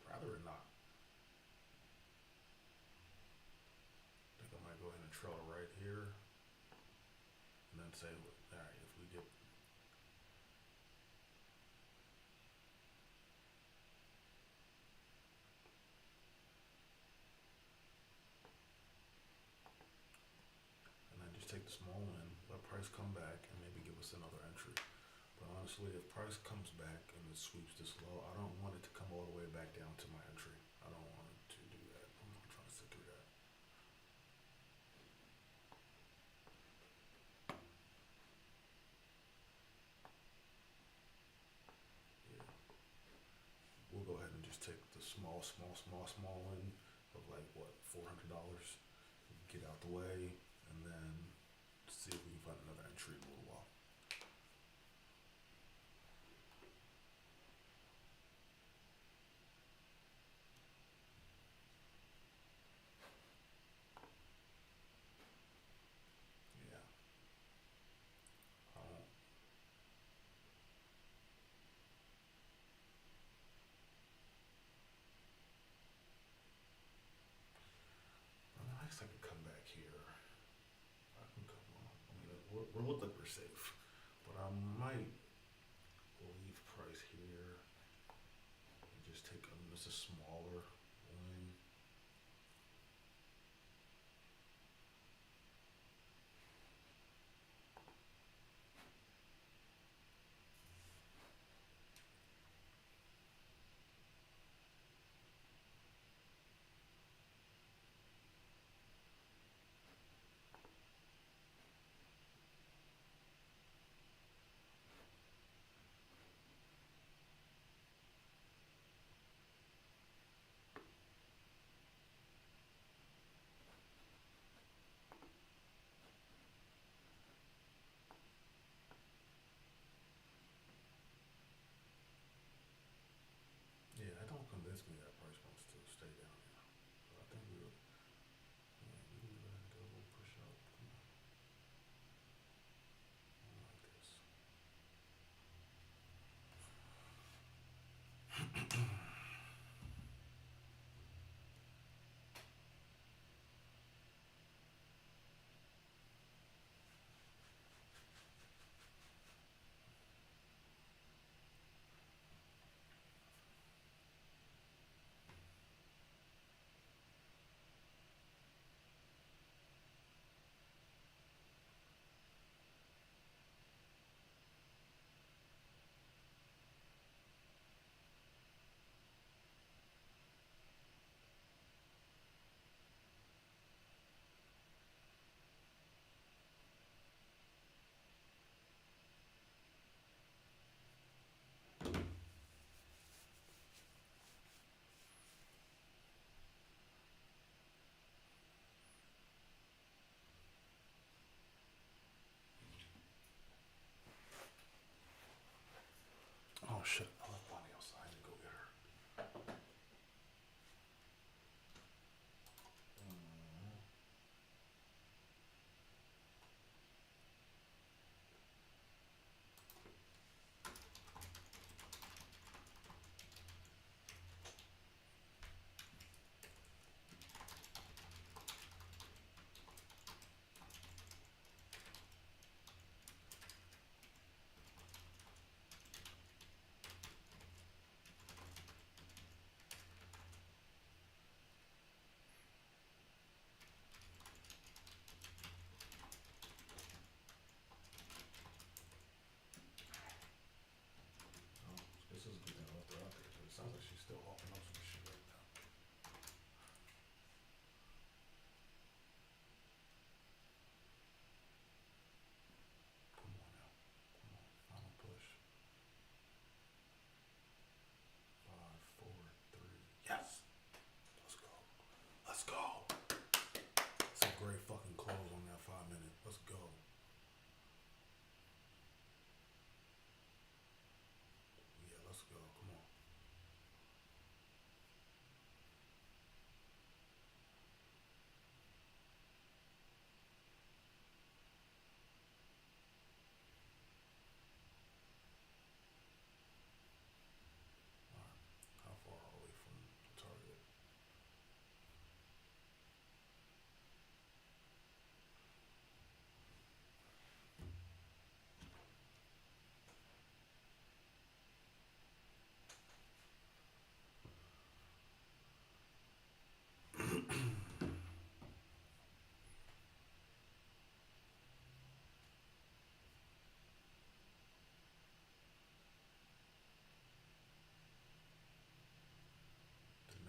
Speaker 1: Rather it not. I think I might go ahead and trail right here, and then say, all right, if we get. And then just take the small win, let Price come back, and maybe give us another entry. But honestly, if Price comes back and it sweeps this low, I don't want it to come all the way back down to my entry. I don't want it to do that. I'm not trying to sit through that. Yeah. We'll go ahead and just take the small win of like what, $400. Get out the way, and then see if we can find another entry in a little while. Yeah. I don't. I guess I could come back here. I can come on. I mean, we're look like we're safe, but I might leave Price here and just take. I mean, this is smaller win. Yeah, that don't convince me that Price wants to stay down here. But I think we would. Yeah, we can go ahead and go a little push up. Come on. I don't like this. Oh shit! I left Bonnie outside to go get her.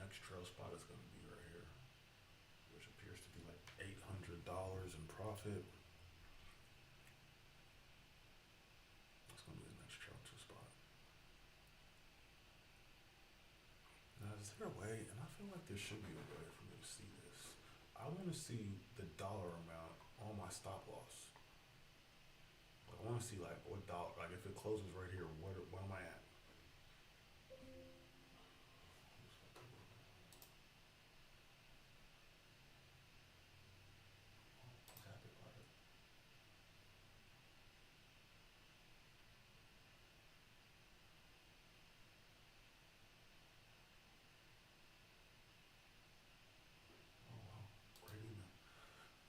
Speaker 1: next trail spot is going to be right here, which appears to be like $800 in profit. That's going to be the next trail to spot. Now, is there a way, and I feel like there should be a way for me to see this. I want to see the dollar amount on my stop loss. Like, I want to see like what dollar, like if it closes right here, what am I at? What's happening about it? Oh wow, great email.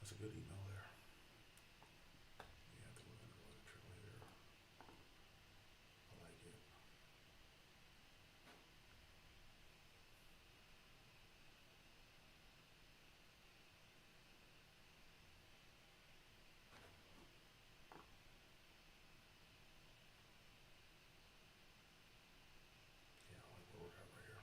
Speaker 1: That's a good email there. Yeah, I think we're gonna go to triple here. I like it. Yeah, I like where we're at right here.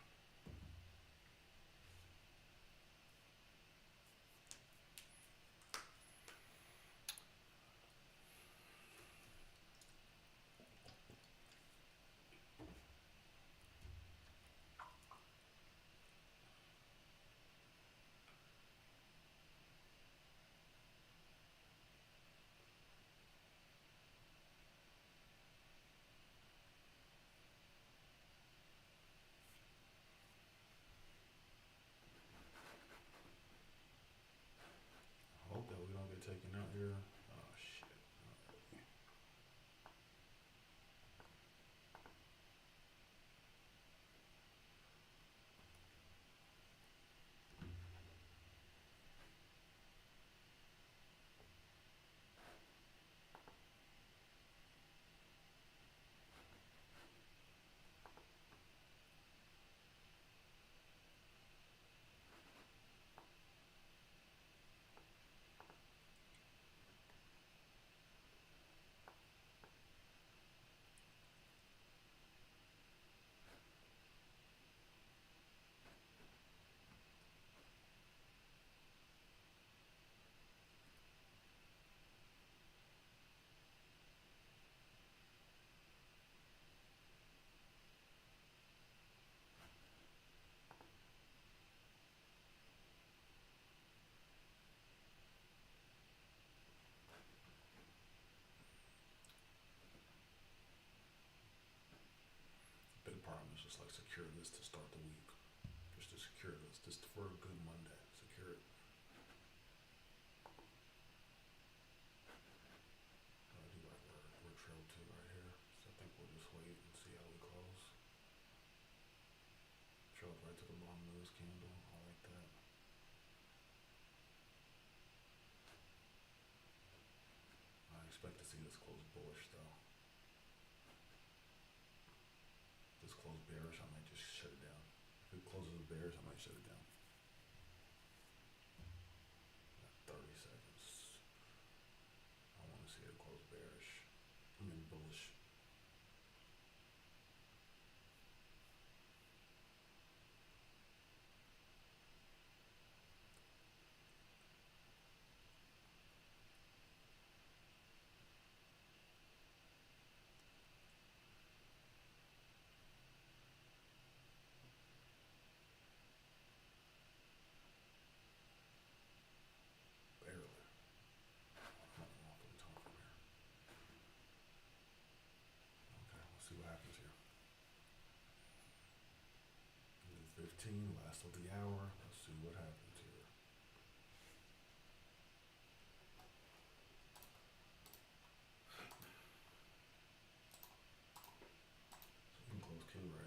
Speaker 1: I hope that we don't get taken out here. Oh shit. Big problem is just like secure this to start the week. Just to secure this, just for a good Monday. Secure it. I do like we're trail two right here, so I think we'll just wait and see how we close. Trailed right to the bottom of this candle. I like that. I expect to see this close bullish though. This close bearish, I might just shut it down. If it closes bearish, I might shut it down. 30 seconds. I want to see it close bearish. I mean bullish. Barely. I'm off of the top from here. Okay, let's see what happens here. 15, last of the hour. Let's see what happens here. So we can close king right.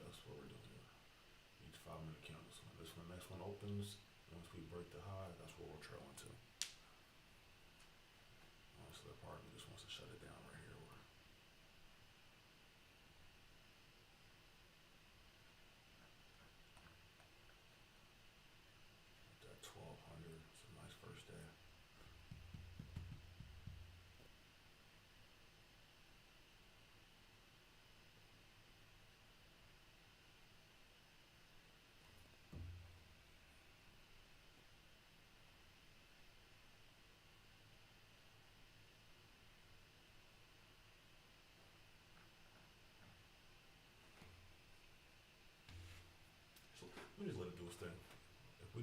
Speaker 1: That's what we're doing here. Each 5 minute count. So when this one, next one opens, once we break the high, that's what we're trailing to. Honestly, that part of me just wants to shut it down right here. That 1200. It's a nice first day. So let me just let it do its thing.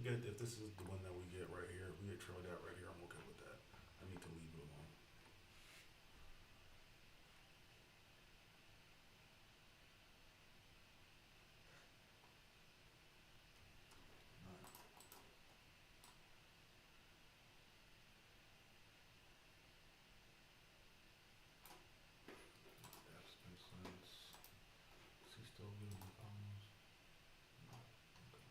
Speaker 1: If this is the one that we get right here, if we get trailed out right here, I'm okay with that. I need to leave it alone. Alright. That's makes sense. Is he still giving me problems? No. Okay.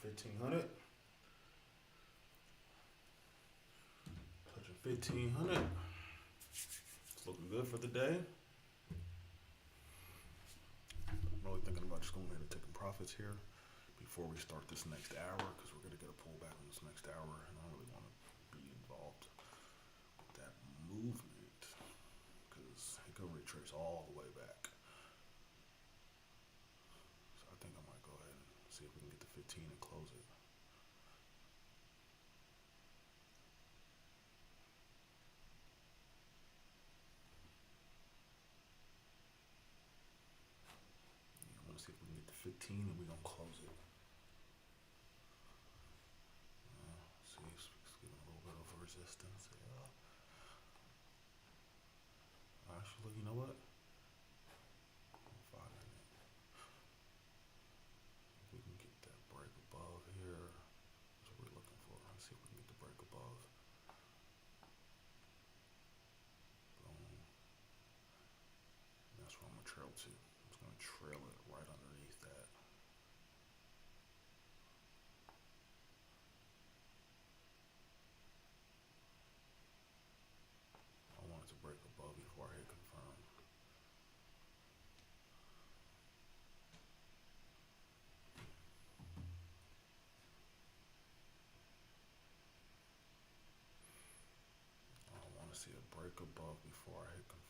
Speaker 1: 1500. Touching 1500. It's looking good for the day. I'm really thinking about just going ahead and taking profits here before we start this next hour, because we're gonna get a pullback on this next hour, and I don't really want to be involved with that movement because it could retrace all the way back. So I think I might go ahead and see if we can get to 15 and close it. Yeah, I want to see if we can get to 15 and we're gonna close it. See, it's giving a little bit of resistance. Yeah. Actually, you know what? 5 minutes. If we can get that break above here, that's what we're looking for. Let's see if we can get the break above. Boom. And that's where I'm gonna trail to. I'm just gonna trail it right underneath that. I want it to break above before I hit confirm. I want to see a break above before I hit confirm.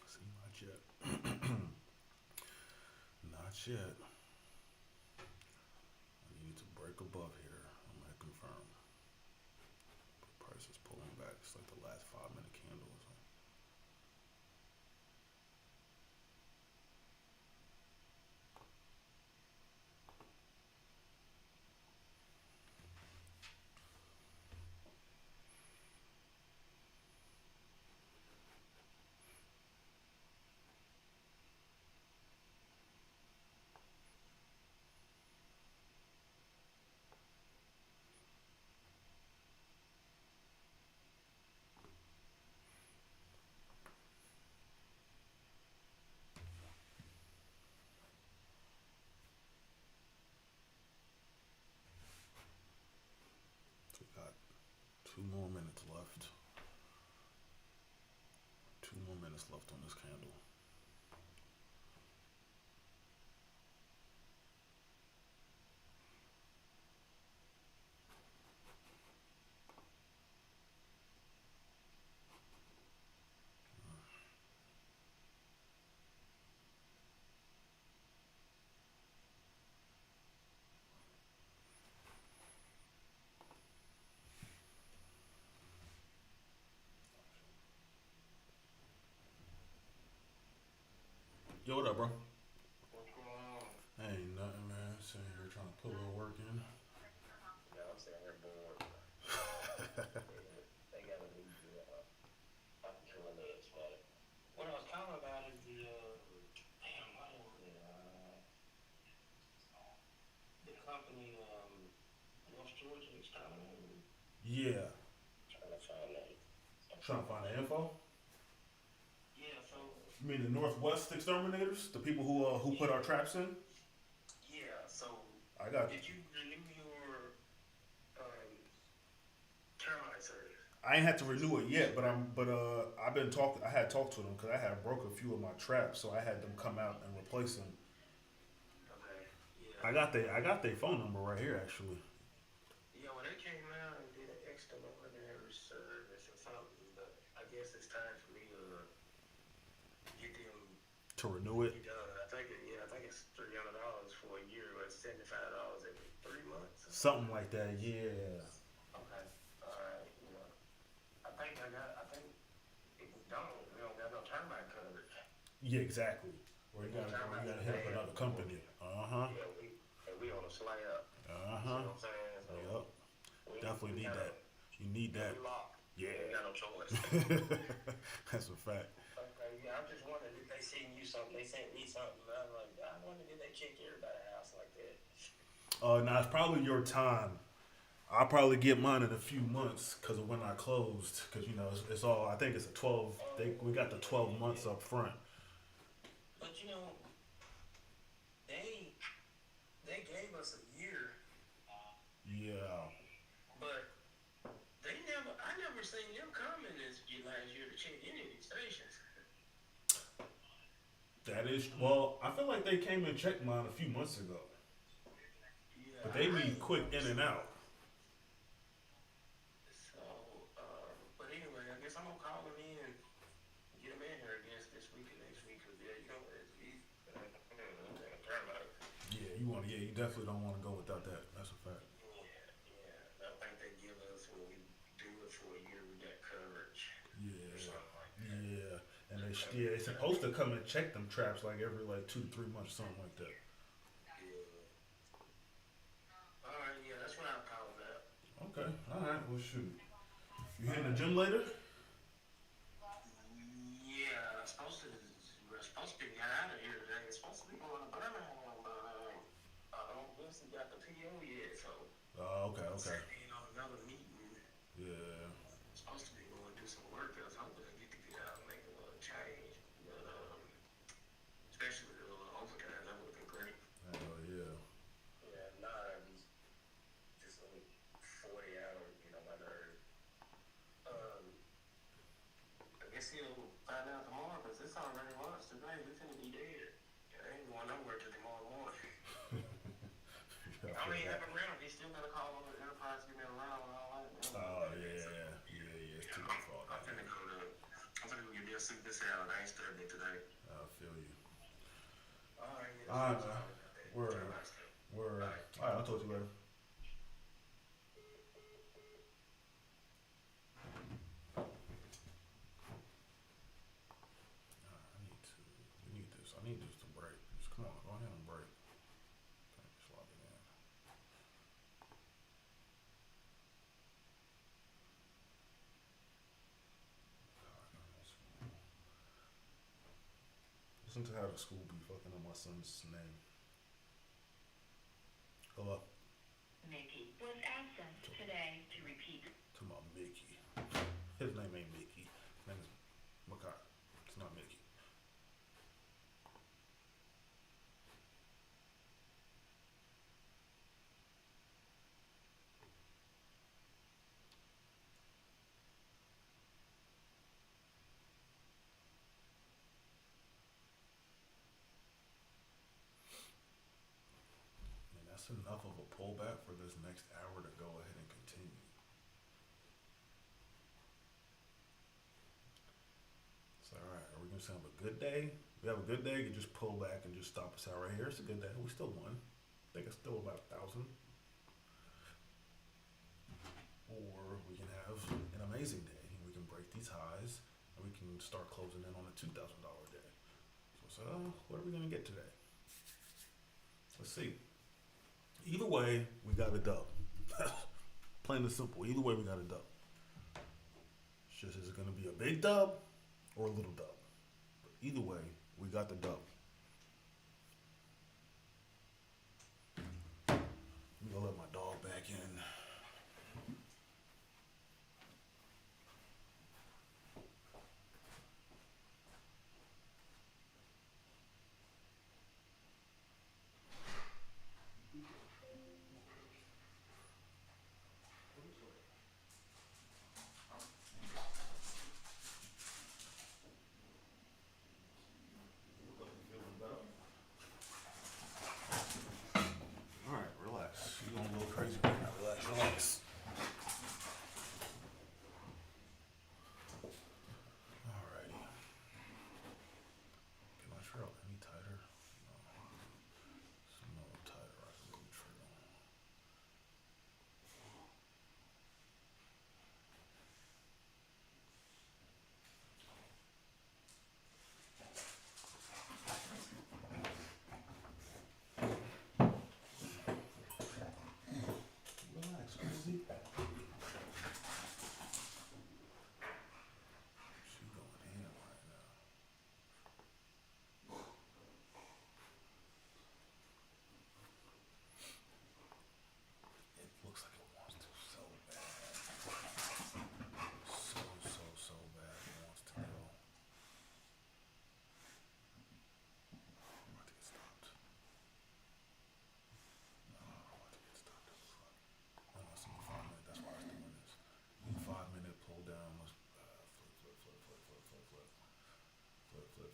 Speaker 1: See, not yet. Not yet. I need to break above here. I'm gonna hit confirm. The price is pulling back. It's like the last 5 minute candles. So we got 2 more minutes left. 2 more minutes left on this candle. Yo, what up, bro?
Speaker 6: What's going on?
Speaker 1: Ain't nothing, man. Sitting here trying to put a little work in.
Speaker 6: Yeah, I'm sitting here bored. They got a new killer nuts, man. What I was calling about is the damn, what is it? The company, North Georgia Exterminator.
Speaker 1: Yeah.
Speaker 6: Trying to find that.
Speaker 1: Trying to find the info.
Speaker 6: Yeah, so
Speaker 1: You mean the Northwest exterminators? The people who put our traps in?
Speaker 6: yeah, so
Speaker 1: I got.
Speaker 6: did you renew your termite service?
Speaker 1: I ain't had to renew it yet, but I've been talking. I had talked to them because I had broke a few of my traps, so I had them come out and replace them.
Speaker 6: Okay. Yeah.
Speaker 1: I got their phone number right here actually.
Speaker 6: Yeah, well, they came out and did an extraordinary service or something, but I guess it's time for me to get them
Speaker 1: To renew it.
Speaker 6: done. I think it's $300 for a year, but it's $75 every 3 months.
Speaker 1: Something like that, yeah. Yeah, exactly. Or you gotta hit up another company. Uh huh.
Speaker 6: Yeah, we on a slab.
Speaker 1: Uh
Speaker 6: You see
Speaker 1: huh.
Speaker 6: what I'm saying? So
Speaker 1: Yep. Definitely
Speaker 6: we
Speaker 1: need
Speaker 6: gotta,
Speaker 1: that. You need
Speaker 6: yeah,
Speaker 1: that.
Speaker 6: we locked.
Speaker 1: Yeah.
Speaker 6: We ain't got no choice.
Speaker 1: That's a fact.
Speaker 6: Okay, yeah, I'm just wondering if they send you something. They sent me something. I was like, I wonder if they check everybody's house like that.
Speaker 1: Now it's probably your time. I'll probably get mine in a few months because of when I closed. Because you know it's all. I think it's a 12. We got the 12 months up front.
Speaker 6: But they they gave us a year,
Speaker 1: Yeah.
Speaker 6: but I never seen them coming this last year to check any of these stations.
Speaker 1: That is well. I feel like they came and checked mine a few months ago,
Speaker 6: Yeah,
Speaker 1: but they
Speaker 6: I
Speaker 1: be
Speaker 6: ain't
Speaker 1: quick
Speaker 6: never
Speaker 1: in and
Speaker 6: seen
Speaker 1: out.
Speaker 6: it. So, but anyway, I guess I'm gonna call them in and get them in here. I guess this week and next week, cause yeah,
Speaker 1: Yeah, you want. Yeah, you definitely don't want to go without that. That's a fact.
Speaker 6: yeah. I think they give us when we do it for a year, we got coverage or
Speaker 1: Yeah,
Speaker 6: something like that.
Speaker 1: yeah, and they supposed to come and check them traps like every like 2 to 3 months, something like that.
Speaker 6: Yeah. All right, yeah, that's what I'll call that.
Speaker 1: Okay, all right. Well, shoot. You hitting the gym later?
Speaker 6: Yeah, we're supposed to get out of here today. It's supposed to be going to Birmingham, but I don't guess we got the PO yet, so
Speaker 1: Okay, okay.
Speaker 6: another meeting.
Speaker 1: Yeah,
Speaker 6: Supposed to be going to do some work. I was hoping to get out and make a little change, but especially with a little overtime, that would have been great.
Speaker 1: hell yeah.
Speaker 6: Yeah, nah, just only 40 hours, my nerve. Um, I guess he'll find out tomorrow because it's already lunch today. We finna be dead. I ain't going nowhere till tomorrow morning.
Speaker 1: Yeah,
Speaker 6: I don't even have a rental. He's still gonna call over the Enterprise, give me a rental and all that.
Speaker 1: oh yeah, yeah. It's too late for all
Speaker 6: I'm
Speaker 1: that.
Speaker 6: finna go get me a soup and salad. I ain't studying it today.
Speaker 1: I feel you.
Speaker 6: All right, yeah,
Speaker 1: All right,
Speaker 6: that's
Speaker 1: man.
Speaker 6: all about that.
Speaker 1: Word.
Speaker 6: Try my stuff.
Speaker 1: Word.
Speaker 6: All right.
Speaker 1: All right, I'll talk to you later. I need this. I need this to break. Just come on, go ahead and break. Okay, just log it in. Listen to how the school be fucking up my son's name. Hello?
Speaker 7: Mickey was absent today to repeat.
Speaker 1: To my Mickey. His name ain't Mickey. His name is Makai. It's not Mickey. And that's enough of a pullback for this next hour to go ahead and continue. It's alright. Are we gonna say have a good day? We have a good day, you just pull back and just stop us out right here. It's a good day. We still won. I think it's still about 1,000. Or we can have an amazing day and we can break these highs and we can start closing in on a $2,000 day. So, what are we gonna get today? Let's see. Either way, we got a dub. Plain and simple. Either way, we got a dub. It's just, is it gonna be a big dub or a little dub? But either way, we got the dub. I'm gonna let my dog back in. Feels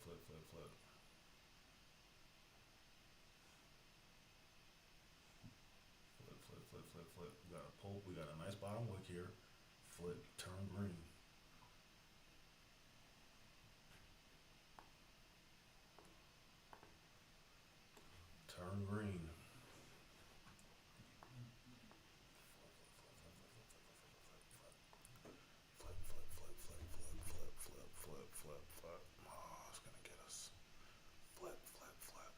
Speaker 1: flip, flip, flip. Flip, flip, flip, flip, flip. We got a pulp. We got a nice bottom wick here. Flip, turn green. Turn green. Flip, flip, flip, flip, flip, flip, flip, flip, flip, flip. Oh, it's gonna get us. Flip, flip, flip.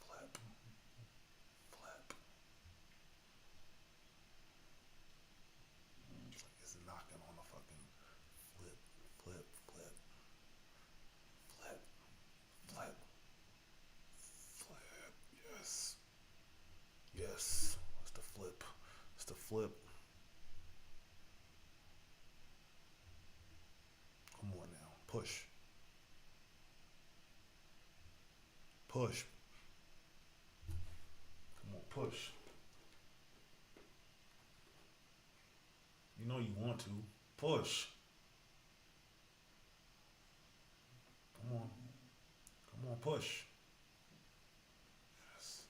Speaker 1: Flip. Flip. It's knocking on the fucking flip, flip, flip. Flip. Flip. Flip. Yes. Yes. It's the flip. It's the flip. Come on now. Push. Push. Come on, push. You know you want to. Push. Come on. Come on, push. Yes.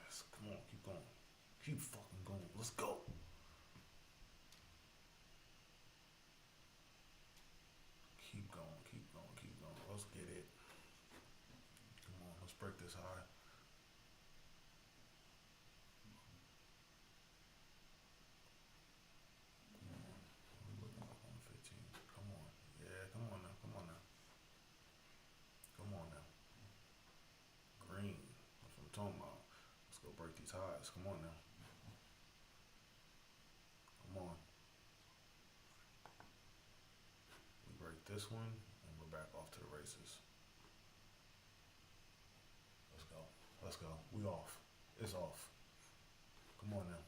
Speaker 1: Yes. Come on, keep going. Keep fucking going. Let's go. Keep going, keep going, keep going. Let's get it. Come on, let's break this high. Come on. What are we looking like on the 15? Come on. Yeah, come on now. Come on now. Come on now. Green. That's what I'm talking about. Let's go break these highs. Come on now. Come on. We break this one and we're back off to the races. Let's go. Let's go. We off. It's off. Come on now.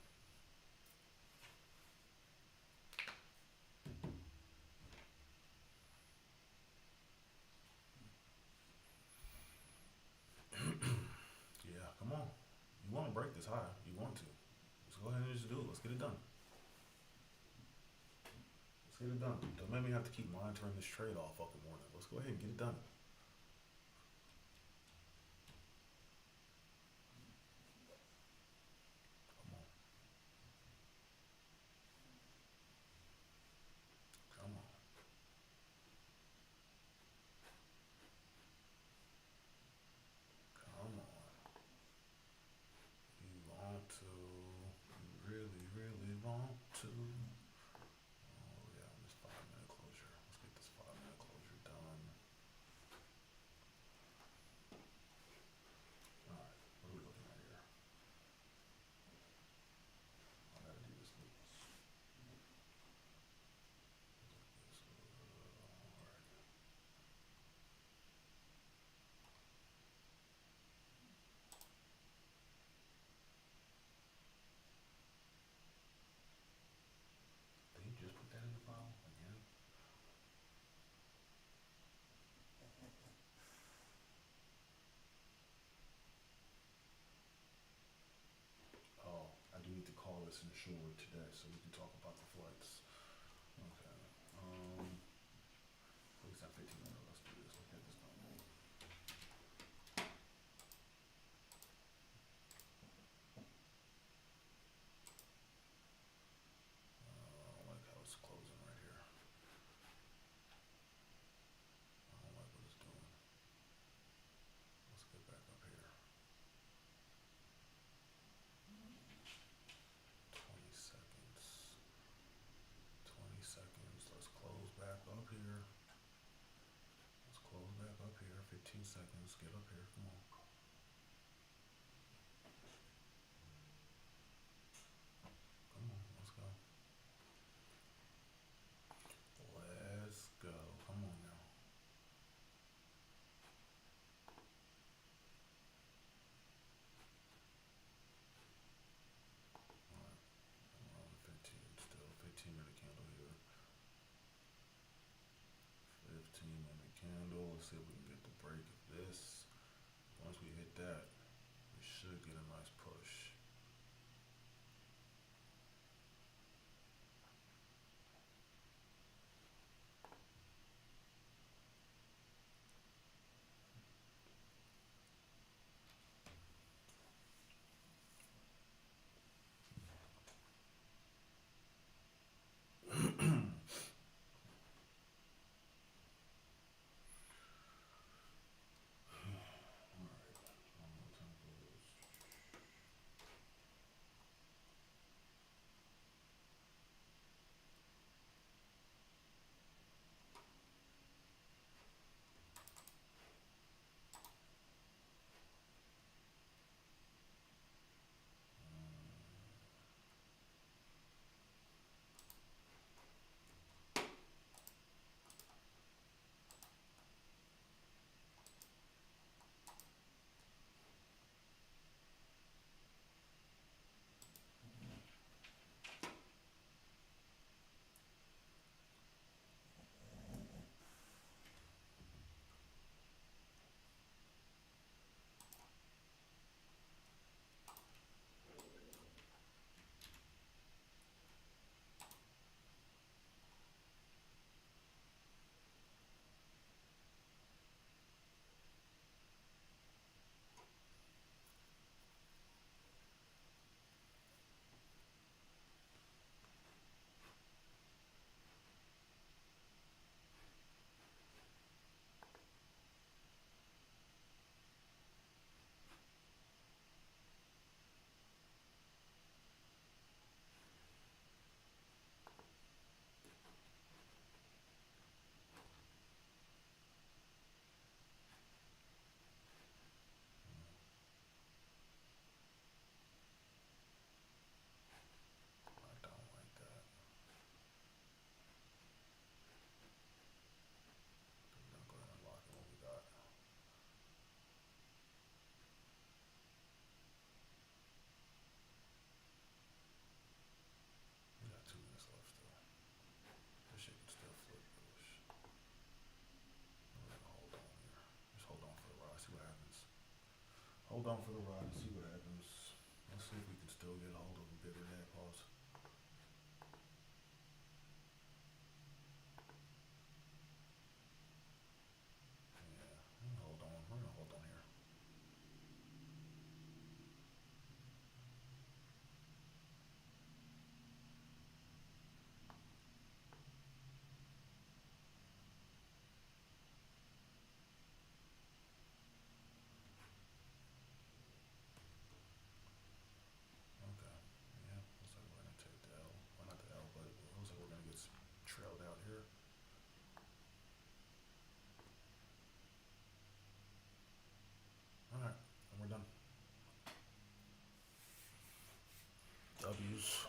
Speaker 1: Yeah, come on. You want to break this high. You want to. Let's go ahead and just do it. Let's get it done. Let's get it done. Don't make me have to keep monitoring this trade all fucking morning. Let's go ahead and get it done. Come on. Come on. Come on. You want to. You really, really want to. Oh, yeah, on this 5 minute closure. Let's get this 5 minute closure done. Alright, what are we looking at here? I gotta do this loop. Alright. Did he just put that in the file again? Oh, I do need to call this insured today so we can talk about the flights. Okay. Please have 15 minutes. Let's do this. Let's get this done. I don't like how it's closing right here. I don't like what it's doing. Let's get back up here. 20 seconds. 20 seconds. Let's close back up here. Let's close back up here. 15 seconds. Get up here. Come on. Come on. Let's go. Let's go. Come on now. Alright. We're on 15 still. 15-minute candle here. 15-minute candle. Let's see if we can get the break of this. Once we hit that, we should get a nice push. on for the ride and see what happens. Let's see if we can still get a hold of a bidder there. Pause. Yeah, hold on. We're gonna hold on here. Okay. Yeah, looks like we're gonna take the L. Well, not the L, but it looks like we're gonna get trailed out here. All right, and we're done. W's.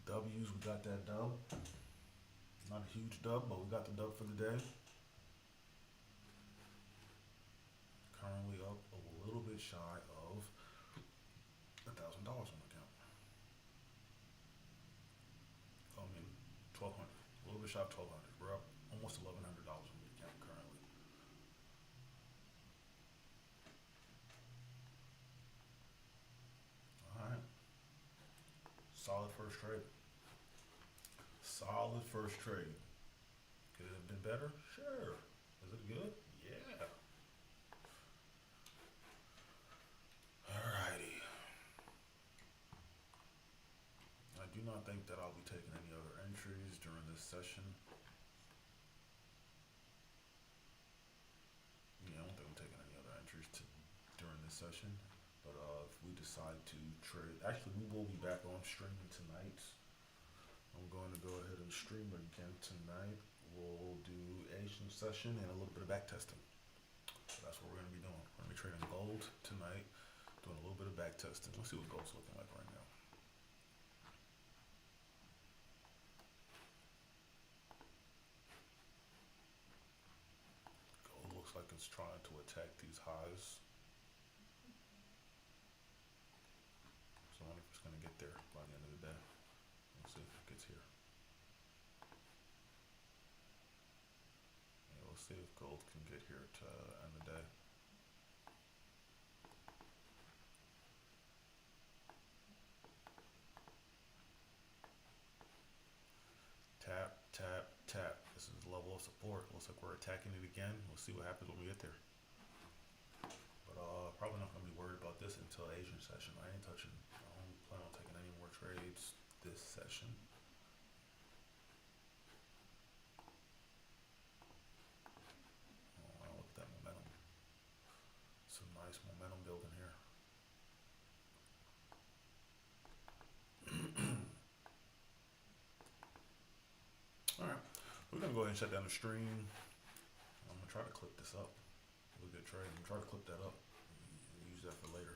Speaker 1: W's. We got that dub. Not a huge dub, but we got the dub for the day. Currently up a little bit shy of $1,000 on the account. I mean, 1,200. A little bit shy of 1,200. We're up almost $1,100 on the account currently. All right. Solid first trade. Solid first trade. Could it have been better? Sure. Is it good? Yeah. Alrighty. I do not think that I'll be taking any other entries during this session. Yeah, I don't think I'm taking any other entries during this session. But if we decide to trade, actually we will be back on streaming tonight. I'm going to go ahead and stream again tonight. We'll do Asian session and a little bit of back testing. So that's what we're going to be doing. We're going to be trading gold tonight, doing a little bit of back testing. Let's see what gold's looking like right now. Gold looks like it's trying to attack these highs. So I wonder if it's going to get there by the end of the day. We'll see if it gets here. Yeah, we'll see if gold can get here to end the day. Tap, tap, tap. This is the level of support. Looks like we're attacking it again. We'll see what happens when we get there. But probably not gonna be worried about this until Asian session. I ain't touching. I don't plan on taking any more trades this session. Oh, wow, look at that momentum. Some nice momentum building here. Alright, we're gonna go ahead and shut down the stream. I'm gonna try to clip this up. It was a good trade. I'm gonna try to clip that up and use that for later.